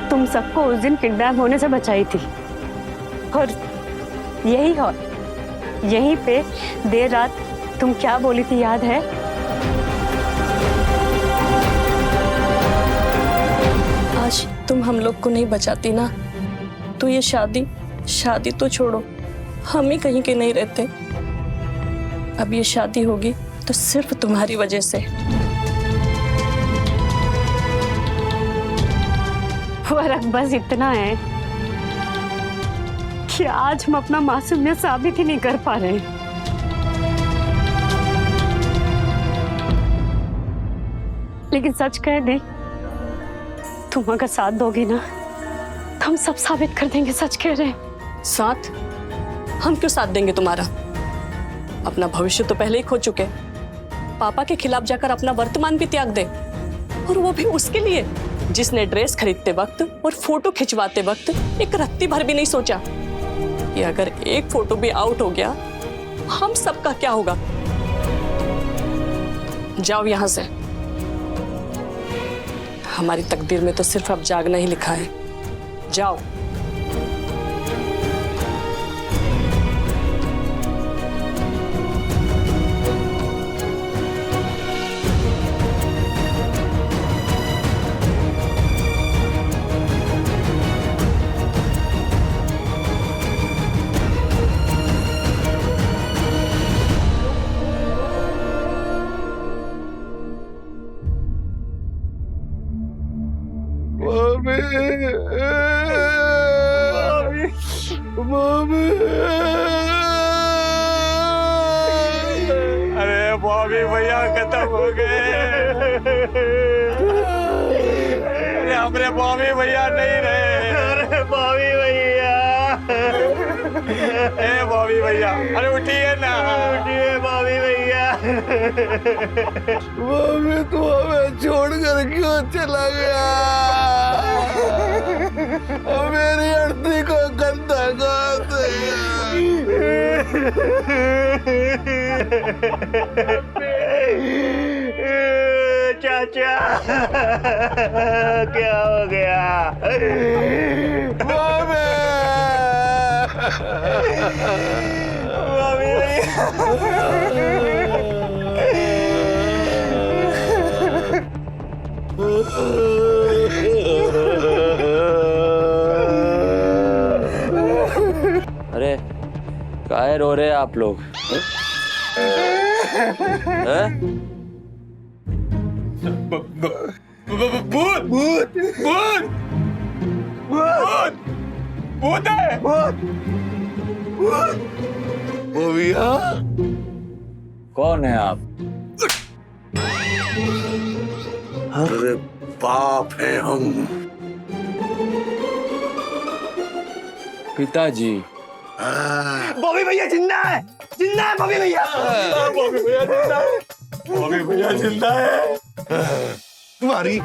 तुम सबको उस दिन किडनैप होने से बचाई थी। और यहीं पे देर रात तुम क्या बोली थी, याद है? आज तुम हम लोग को नहीं बचाती ना, तो ये शादी तो छोड़ो, हम ही कहीं के नहीं रहते। अब ये शादी होगी तो सिर्फ तुम्हारी वजह से। फर्क बस इतना है कि आज हम अपना मासूमियत साबित ही नहीं कर पा रहे। लेकिन सच कह दे, तुम अगर साथ दोगी ना तो हम सब साबित कर देंगे। सच कह रहे हैं। साथ? हम क्यों साथ देंगे तुम्हारा? अपना भविष्य तो पहले ही खो चुके। पापा के खिलाफ जाकर अपना वर्तमान भी त्याग दे, और वो भी उसके लिए जिसने ड्रेस खरीदते वक्त और फोटो खिंचवाते वक्त एक रत्ती भर भी नहीं सोचा कि अगर एक फोटो भी आउट हो गया हम सबका क्या होगा। जाओ यहां से, हमारी तकदीर में तो सिर्फ अब जागना ही लिखा है। जाओ। अरे बॉबी भैया खत्म हो गए। अरे हमारे बॉबी भैया नहीं रहे। अरे बॉबी भैया, ए बॉबी भैया, अरे उठिए ना, उठिए बॉबी भैया। मम्मी तू हमें छोड़कर क्यों चला गया? मेरी अर्थी को गंदा गाते। चाचा क्या हो गया? मम्मी अरे काहे रो रहे हैं आप लोग? भूत भूत भूत भूत। भूत है। भैया कौन है आप? अरे बाप है हम। पिताजी। बॉबी भैया जिंदा है, जिंदा है बॉबी भैया। बॉबी भैया जिंदा है, बॉबी भैया जिंदा है। तुम्हारी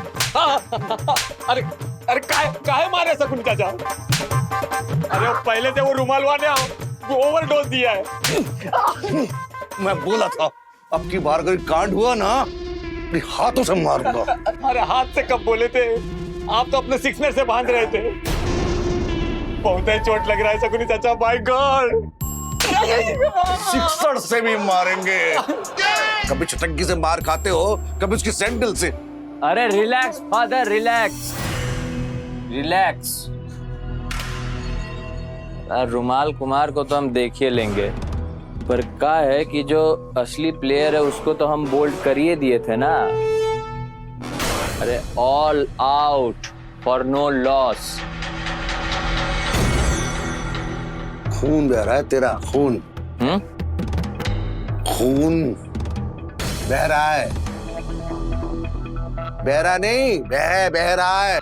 अरे अरे काहे मारे शकुनी चाचा? अरे पहले से वो रुमाल वाले ओवरडोज दिया है। मैं बोला था अब की बार अगर कांड हुआ ना अपने हाथों से मारूंगा। अरे हाथ से कब बोले थे? आप तो अपने सिक्सनर से बांध रहे थे। बहुत ही चोट लग रहा है शकुनी चाचा, माय गॉड। सिक्सर से भी मारेंगे। कभी चटंकी से मार खाते हो, कभी उसकी सैंडल से। अरे रिलैक्स फादर, रिलैक्स रिलैक्स। रुमाल कुमार को तो हम देखिए लेंगे, पर क्या है कि जो असली प्लेयर है उसको तो हम बोल्ड कर ही दिए थे ना। अरे all out for no loss. खून बह रहा है तेरा, खून। खून बह रहा है। बह रहा नहीं, बह रहा है।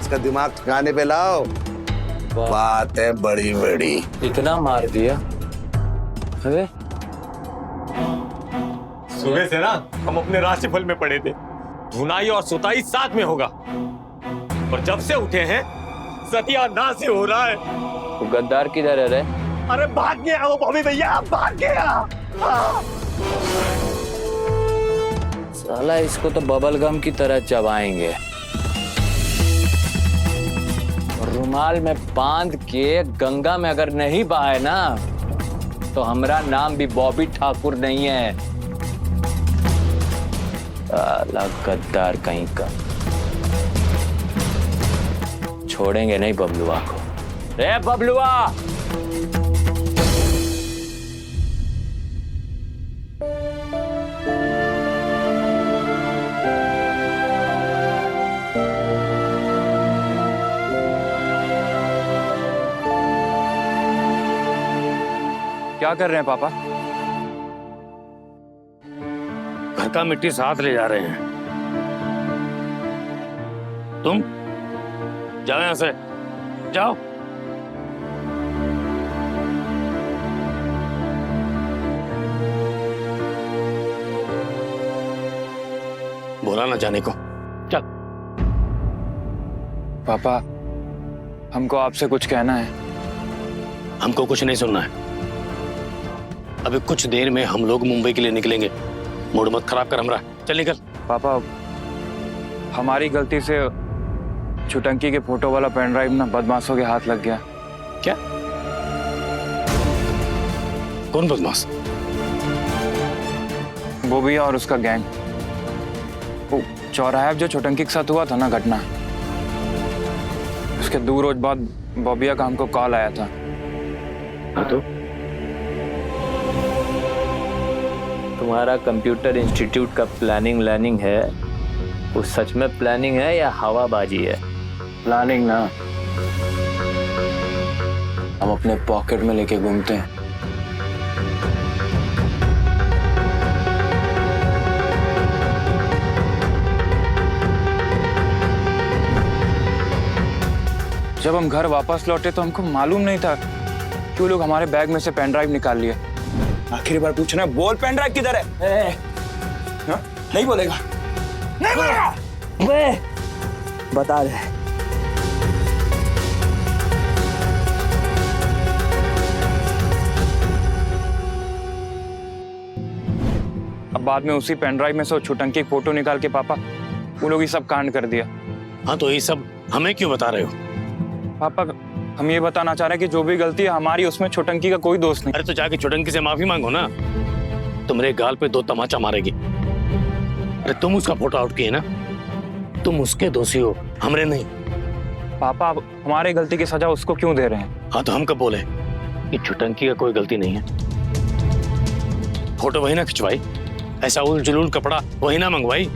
इसका दिमाग ठिकाने पे लाओ। बात है बड़ी बड़ी। इतना मार दिया? अबे सुबह से ना हम अपने राशिफल में पड़े थे, धुनाई और सुताई साथ में होगा, और जब से उठे हैं सत्यानाश ही हो रहा है। वो गद्दार किधर है रे? अरे भाग गया वो बॉबी भैया, भाग गया। साला इसको तो बबल गम की तरह चबाएंगे। रुमाल में बांध के गंगा में अगर नहीं बहाए ना तो हमारा नाम भी बॉबी ठाकुर नहीं है। साला गद्दार कहीं का। छोड़ेंगे नहीं बबलुआ को। रे बबलुआ! क्या कर रहे हैं पापा? घर का मिट्टी साथ ले जा रहे हैं। तुम जाओ यहां से, जाओ। बोला ना जाने को। चल। पापा हमको आपसे कुछ कहना है। हमको कुछ नहीं सुनना है। अभी कुछ देर में हम लोग मुंबई के लिए निकलेंगे। मूड मत खराब कर हमरा। चल निकल। पापा हमारी गलती से छुटंकी के फोटो वाला पेन ड्राइव ना बदमाशों के हाथ लग गया। क्या? कौन बदमाश? वो भी और उसका गैंग। वो चौराहे जो छुटंकी के साथ हुआ था ना घटना, उसके 2 रोज बाद बॉबिया का हमको कॉल आया था। हाँ तो तुम्हारा कंप्यूटर इंस्टीट्यूट का प्लानिंग है, वो सच में प्लानिंग है या हवाबाजी है? प्लानिंग ना, हम अपने पॉकेट में लेके घूमते हैं। जब हम घर वापस लौटे तो हमको मालूम नहीं था कि वो लोग हमारे बैग में से पेन ड्राइव निकाल लिए। आखिरी बार पूछना, बोल पेन ड्राइव किधर है? नहीं बोलेगा, नहीं बोलेगा। बता दे। अब बाद में उसी पेन ड्राइव में से छुटंकी की फोटो निकाल के पापा वो लोग ये सब कांड कर दिया। हाँ तो ये सब हमें क्यों बता रहे हो? पापा हम ये बताना चाह रहे हैं कि जो भी गलती है हमारी, उसमें छुटंकी का कोई दोष नहीं। अरे तो जाके छुटंकी से माफी मांगो ना। तुम्हारे गाल पे 2 तमाचा मारेगी। अरे तुम उसका फोटो आउट किए ना, तुम उसके दोषी हो, हमरे नहीं। पापा अब हमारे गलती की सजा उसको क्यों दे रहे हैं? हाँ तो हम कब बोले कि छुटंकी का कोई गलती नहीं है? फोटो वही ना खिंचवाई, ऐसा उल जुलूल कपड़ा वही ना मंगवाई,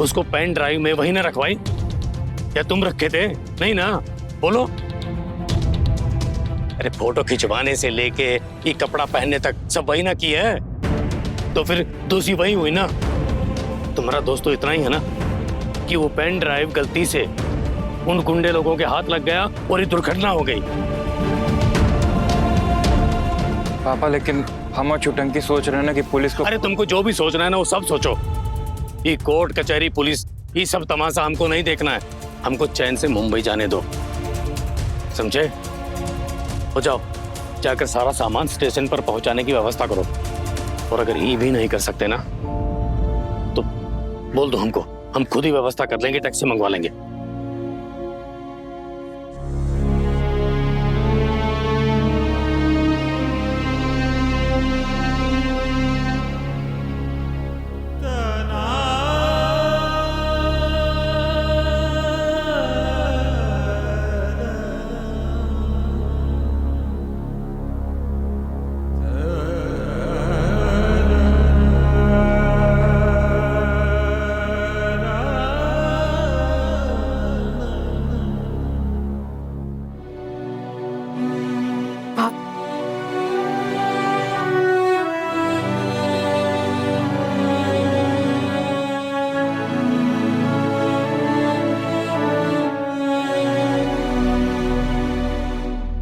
उसको पेन ड्राइव में वही ना रखवाई? या तुम रखे थे? नहीं ना, बोलो। अरे फोटो खिंचवाने से लेके ये कपड़ा पहनने तक सब वही ना की है, तो फिर दोषी वही हुई ना। तुम्हारा दोस्त तो इतना ही है ना कि वो पेन ड्राइव गलती से उन गुंडे लोगों के हाथ लग गया और ये दुर्घटना हो गई। पापा लेकिन हम और छुटंकी सोच रहे हैं ना कि पुलिस को। अरे तुमको जो भी सोचना है ना वो सब सोचो। ये कोर्ट कचहरी पुलिस ये सब तमाशा हमको नहीं देखना है। हमको चैन से मुंबई जाने दो, समझे? हो जाओ, जाकर सारा सामान स्टेशन पर पहुंचाने की व्यवस्था करो। और अगर ये भी नहीं कर सकते ना तो बोल दो हमको, हम खुद ही व्यवस्था कर लेंगे, टैक्सी मंगवा लेंगे।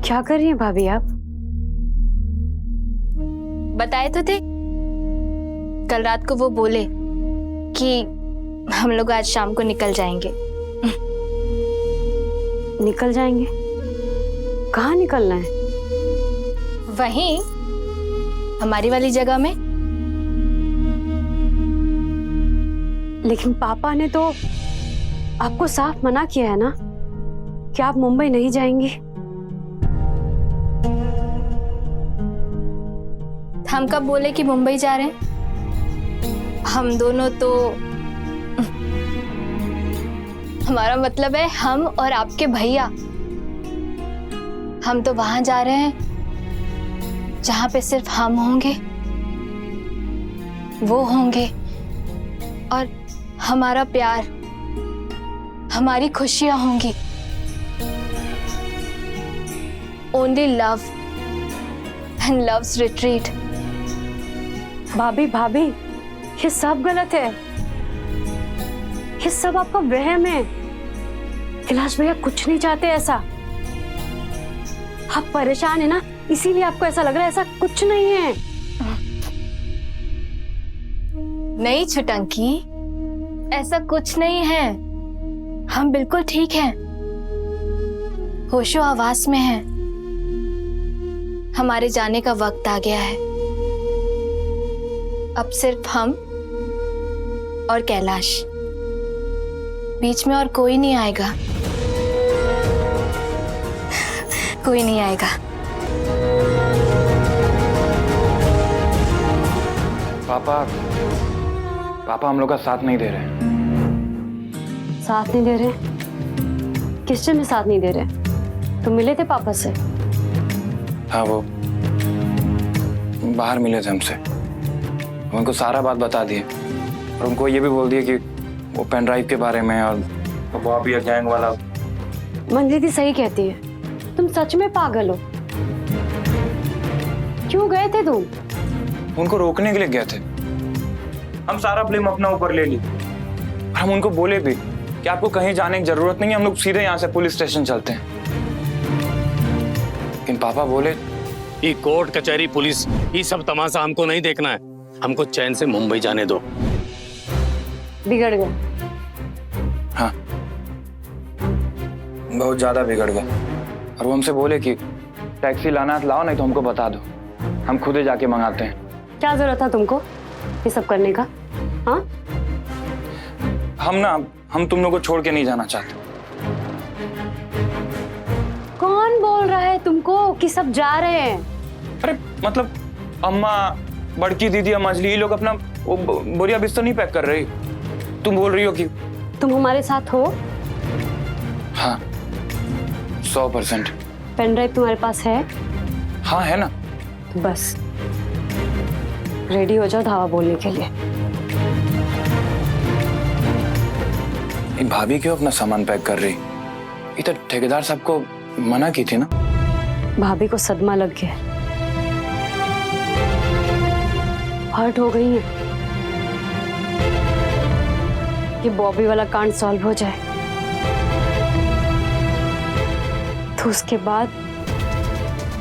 क्या कर रही हैं भाभी आप? बताए तो थे, कल रात को वो बोले कि हम लोग आज शाम को निकल जाएंगे। निकल जाएंगे? कहाँ निकलना है? वहीं हमारी वाली जगह में। लेकिन पापा ने तो आपको साफ मना किया है ना कि आप मुंबई नहीं जाएंगी। हम कब बोले कि मुंबई जा रहे हैं? हम दोनों तो हमारा मतलब है हम और आपके भैया। हम तो वहां जा रहे हैं जहां पे सिर्फ हम होंगे, वो होंगे और हमारा प्यार, हमारी खुशियां होंगी। Only love and loves retreat. भाभी भाभी, ये सब गलत है। ये सब आपका वहम है। कैलाश भैया कुछ नहीं चाहते ऐसा। आप परेशान है ना, इसीलिए आपको ऐसा लग रहा है। ऐसा कुछ नहीं है। नहीं छुटंकी, ऐसा कुछ नहीं है। हम बिल्कुल ठीक हैं, होशो आवास में हैं। हमारे जाने का वक्त आ गया है। अब सिर्फ हम और कैलाश, बीच में और कोई नहीं आएगा। कोई नहीं आएगा। पापा हम लोग का साथ नहीं दे रहे। साथ नहीं दे रहे? किस चीज में साथ नहीं दे रहे? तुम मिले थे पापा से? हाँ, वो बाहर मिले थे हमसे। उनको सारा बात बता दिए और उनको ये भी बोल दिया कि वो पेन ड्राइव के बारे में और वो आप ये गैंग वाला। मंजरी दी सही कहती है, तुम सच में पागल हो। क्यों गए थे तुम? उनको रोकने के लिए गए थे। हम सारा ब्लेम अपना ऊपर ले ली। हम उनको बोले भी कि आपको कहीं जाने की जरूरत नहीं है, हम लोग सीधे यहाँ से पुलिस स्टेशन चलते हैं। लेकिन पापा बोले ये कोर्ट कचहरी पुलिस ये सब तमाशा हमको नहीं देखना है। हमको चैन से मुंबई जाने दो। बिगड़ गए? हाँ, बहुत ज्यादा बिगड़ गए। और वो हमसे बोले कि टैक्सी लाना है तो लाओ, नहीं तो हमको बता दो, हम खुद ही जाके मंगाते हैं। क्या जरूरत था तुमको ये सब करने का? हाँ, हम तुम लोग को छोड़ के नहीं जाना चाहते। कौन बोल रहा है तुमको कि सब जा रहे हैं? अरे मतलब अम्मा, बड़की दीदी, अम्माजली, ये लोग अपना बोरिया बिस्तर नहीं पैक कर रही। तुम बोल रही हो कि तुम हमारे साथ हो? हाँ, 100%। पेन ड्राइव तुम्हारे पास है? हाँ है ना। तो बस रेडी हो जाओ धावा बोलने के लिए। भाभी क्यों अपना सामान पैक कर रही? इधर ठेकेदार साहब को मना की थी ना। भाभी को सदमा लग गया, हर्ट हो गई है कि बॉबी वाला कांड सॉल्व हो जाए, तो उसके बाद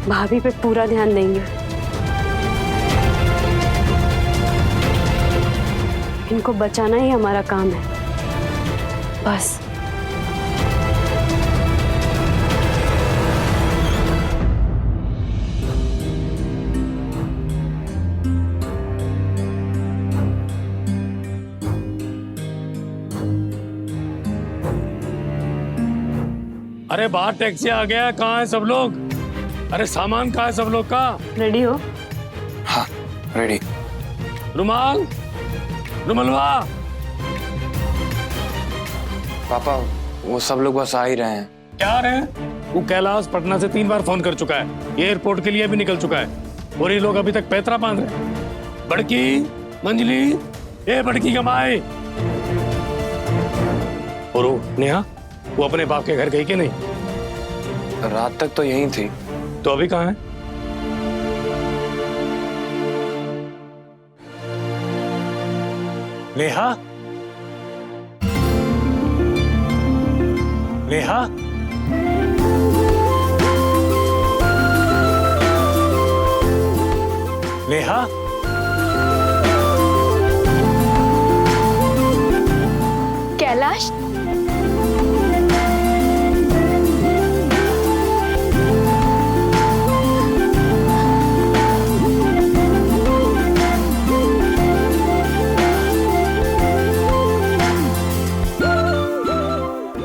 भाभी पे पूरा ध्यान देंगे। इनको बचाना ही हमारा काम है बस। अरे बाहर टैक्सी आ गया, कहाँ है सब लोग? अरे सामान कहाँ है सब लोग का? रेडी हो? हाँ रेडी। रुमाल, रुमलवा। पापा वो सब लोग बस आ ही रहे हैं। क्या रहे हैं? वो कैलाश पटना से 3 बार फोन कर चुका है, ये एयरपोर्ट के लिए भी निकल चुका है और ये लोग अभी तक पैतरा बांध रहे हैं। बड़की, मंजली, ए बड़की कमाए। और वो नेहा, वो अपने बाप के घर गई कि नहीं? रात तक तो यहीं थी। तो अभी कहाँ है? नेहा, नेहा, नेहा, कैलाश,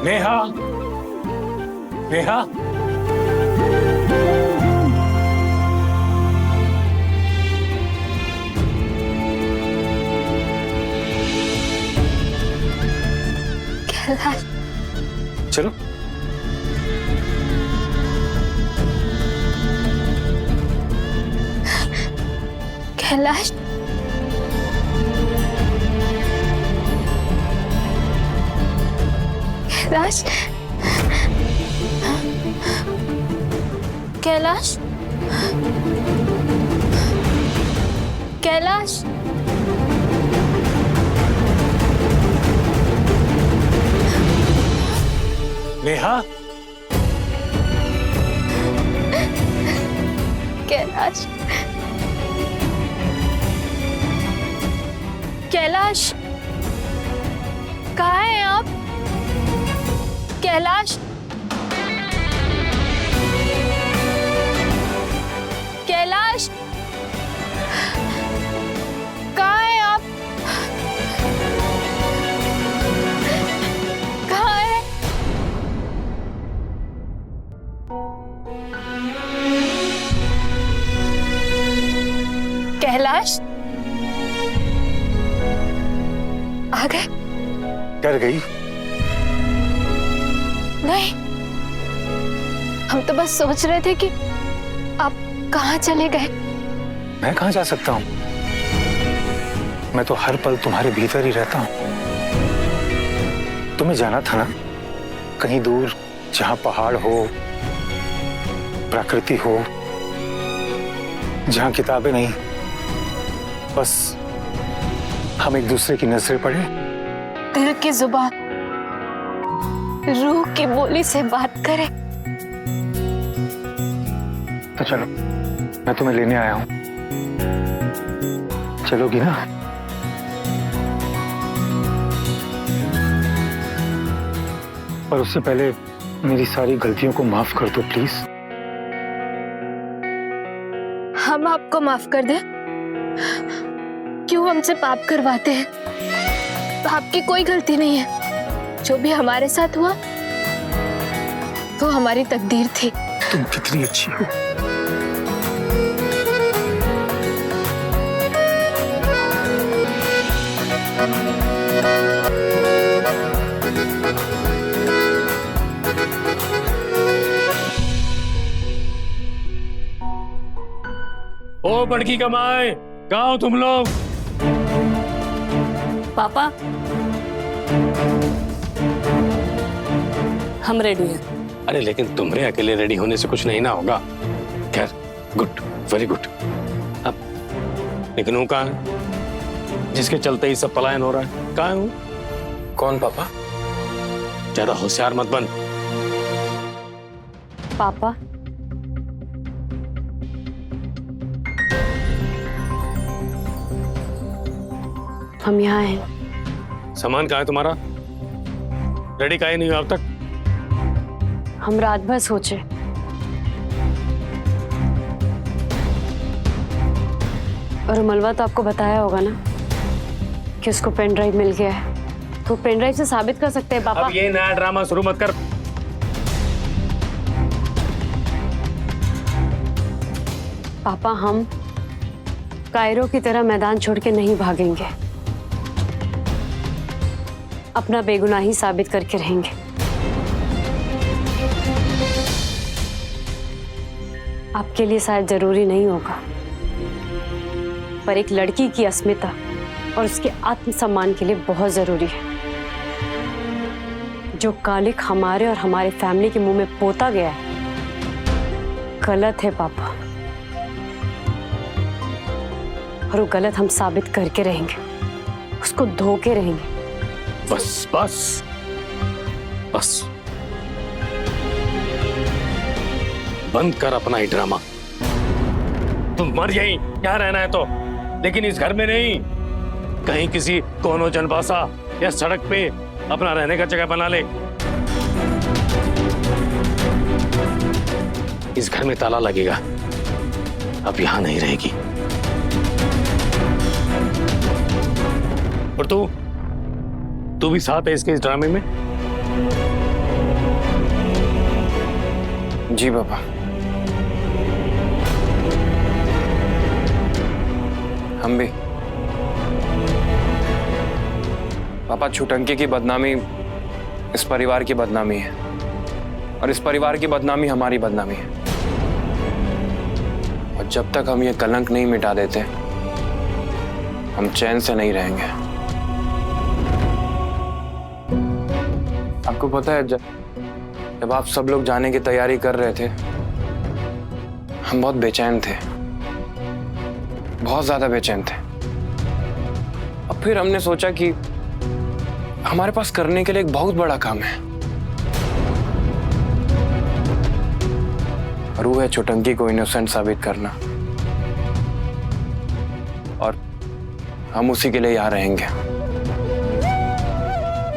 नेहा, नेहा, कैलाश, चलो। कैलाश, कैलाश, कैलाश, कैलाश, नेहा, कैलाश, कैलाश, कहाँ हैं आप? कैलाश, कैलाश, कहाँ हैं आप? कहाँ हैं? कैलाश, आ गए? डर गई? नहीं, हम तो बस सोच रहे थे कि आप कहाँ चले गए। मैं कहाँ जा सकता हूँ? मैं तो हर पल तुम्हारे भीतर ही रहता हूँ। तुम्हें जाना था ना कहीं दूर, जहाँ पहाड़ हो, प्रकृति हो, जहाँ किताबें नहीं, बस हम एक दूसरे की नजरें पड़े, दिल की जुबान, रूह की बोली से बात करें। तो चलो, मैं तुम्हें लेने आया हूँ, चलोगी ना? पर उससे पहले मेरी सारी गलतियों को माफ कर दो प्लीज। हम आपको माफ कर दें? क्यों हमसे पाप करवाते हैं? आपकी कोई गलती नहीं है। जो भी हमारे साथ हुआ वो हमारी तकदीर थी। तुम कितनी अच्छी हो। ओ बड़की कमाए, कहाँ हो तुम लोग? पापा, हम रेडी हैं। अरे लेकिन तुम्हारे अकेले रेडी होने से कुछ नहीं ना होगा। Good, very good. अब लेकिन वो कहाँ है जिसके चलते ही सब पलायन हो रहा है? कहाँ है वो? कौन पापा? ज्यादा होशियार मत बन। पापा, हम यहाँ हैं। सामान कहाँ है तुम्हारा? रेडी काहे नहीं हुआ अब तक? हम रात भर सोचे, और मलबा तो आपको बताया होगा ना कि उसको पेन ड्राइव मिल गया है, तो पेन ड्राइव से साबित कर सकते हैं पापा। अब ये नया ड्रामा शुरू मत कर। पापा, हम कायरो की तरह मैदान छोड़ के नहीं भागेंगे, अपना बेगुनाही साबित करके रहेंगे। आपके लिए शायद जरूरी नहीं होगा, पर एक लड़की की अस्मिता और उसके आत्मसम्मान के लिए बहुत जरूरी है। जो कालिक हमारे और हमारे फैमिली के मुंह में पोता गया है, गलत है पापा, और वो गलत हम साबित करके रहेंगे, उसको धो के रहेंगे। बस बस बस, बंद कर अपना ही ड्रामा। तुम मर यहीं, यहाँ रहना है तो, लेकिन इस घर में नहीं। कहीं किसी कोनो जनभाषा या सड़क पे अपना रहने का जगह बना ले। इस घर में ताला लगेगा, अब यहां नहीं रहेगी। और तू भी साथ है इसके इस ड्रामे में? जी पापा। हम भी। पापा, छुटंकी की बदनामी इस परिवार की बदनामी है, और इस परिवार की बदनामी हमारी बदनामी है। और जब तक हम ये कलंक नहीं मिटा देते, हम चैन से नहीं रहेंगे। आपको पता है, जब आप सब लोग जाने की तैयारी कर रहे थे, हम बहुत बेचैन थे, बहुत ज्यादा बेचैन थे। और फिर हमने सोचा कि हमारे पास करने के लिए एक बहुत बड़ा काम है, और वो है छुटंकी को इनोसेंट साबित करना। और हम उसी के लिए यहाँ रहेंगे।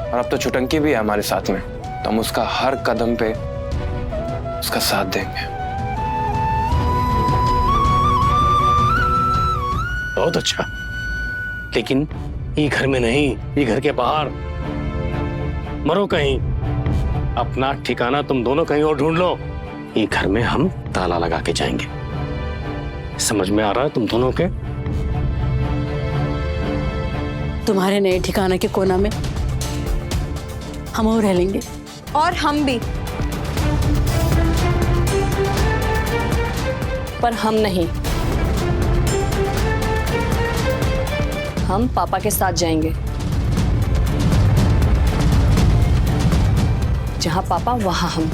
और अब तो छुटंकी भी है हमारे साथ में, तो हम उसका हर कदम पे उसका साथ देंगे। बहुत अच्छा, लेकिन ये घर में नहीं, ये घर के बाहर मरो कहीं। अपना ठिकाना तुम दोनों कहीं और ढूंढ लो। ये घर में हम ताला लगा के जाएंगे। समझ में आ रहा है तुम दोनों के? तुम्हारे नए ठिकाना के कोना में हम और रह लेंगे। और हम भी। पर हम नहीं, हम पापा के साथ जाएंगे। जहां पापा वहां हम।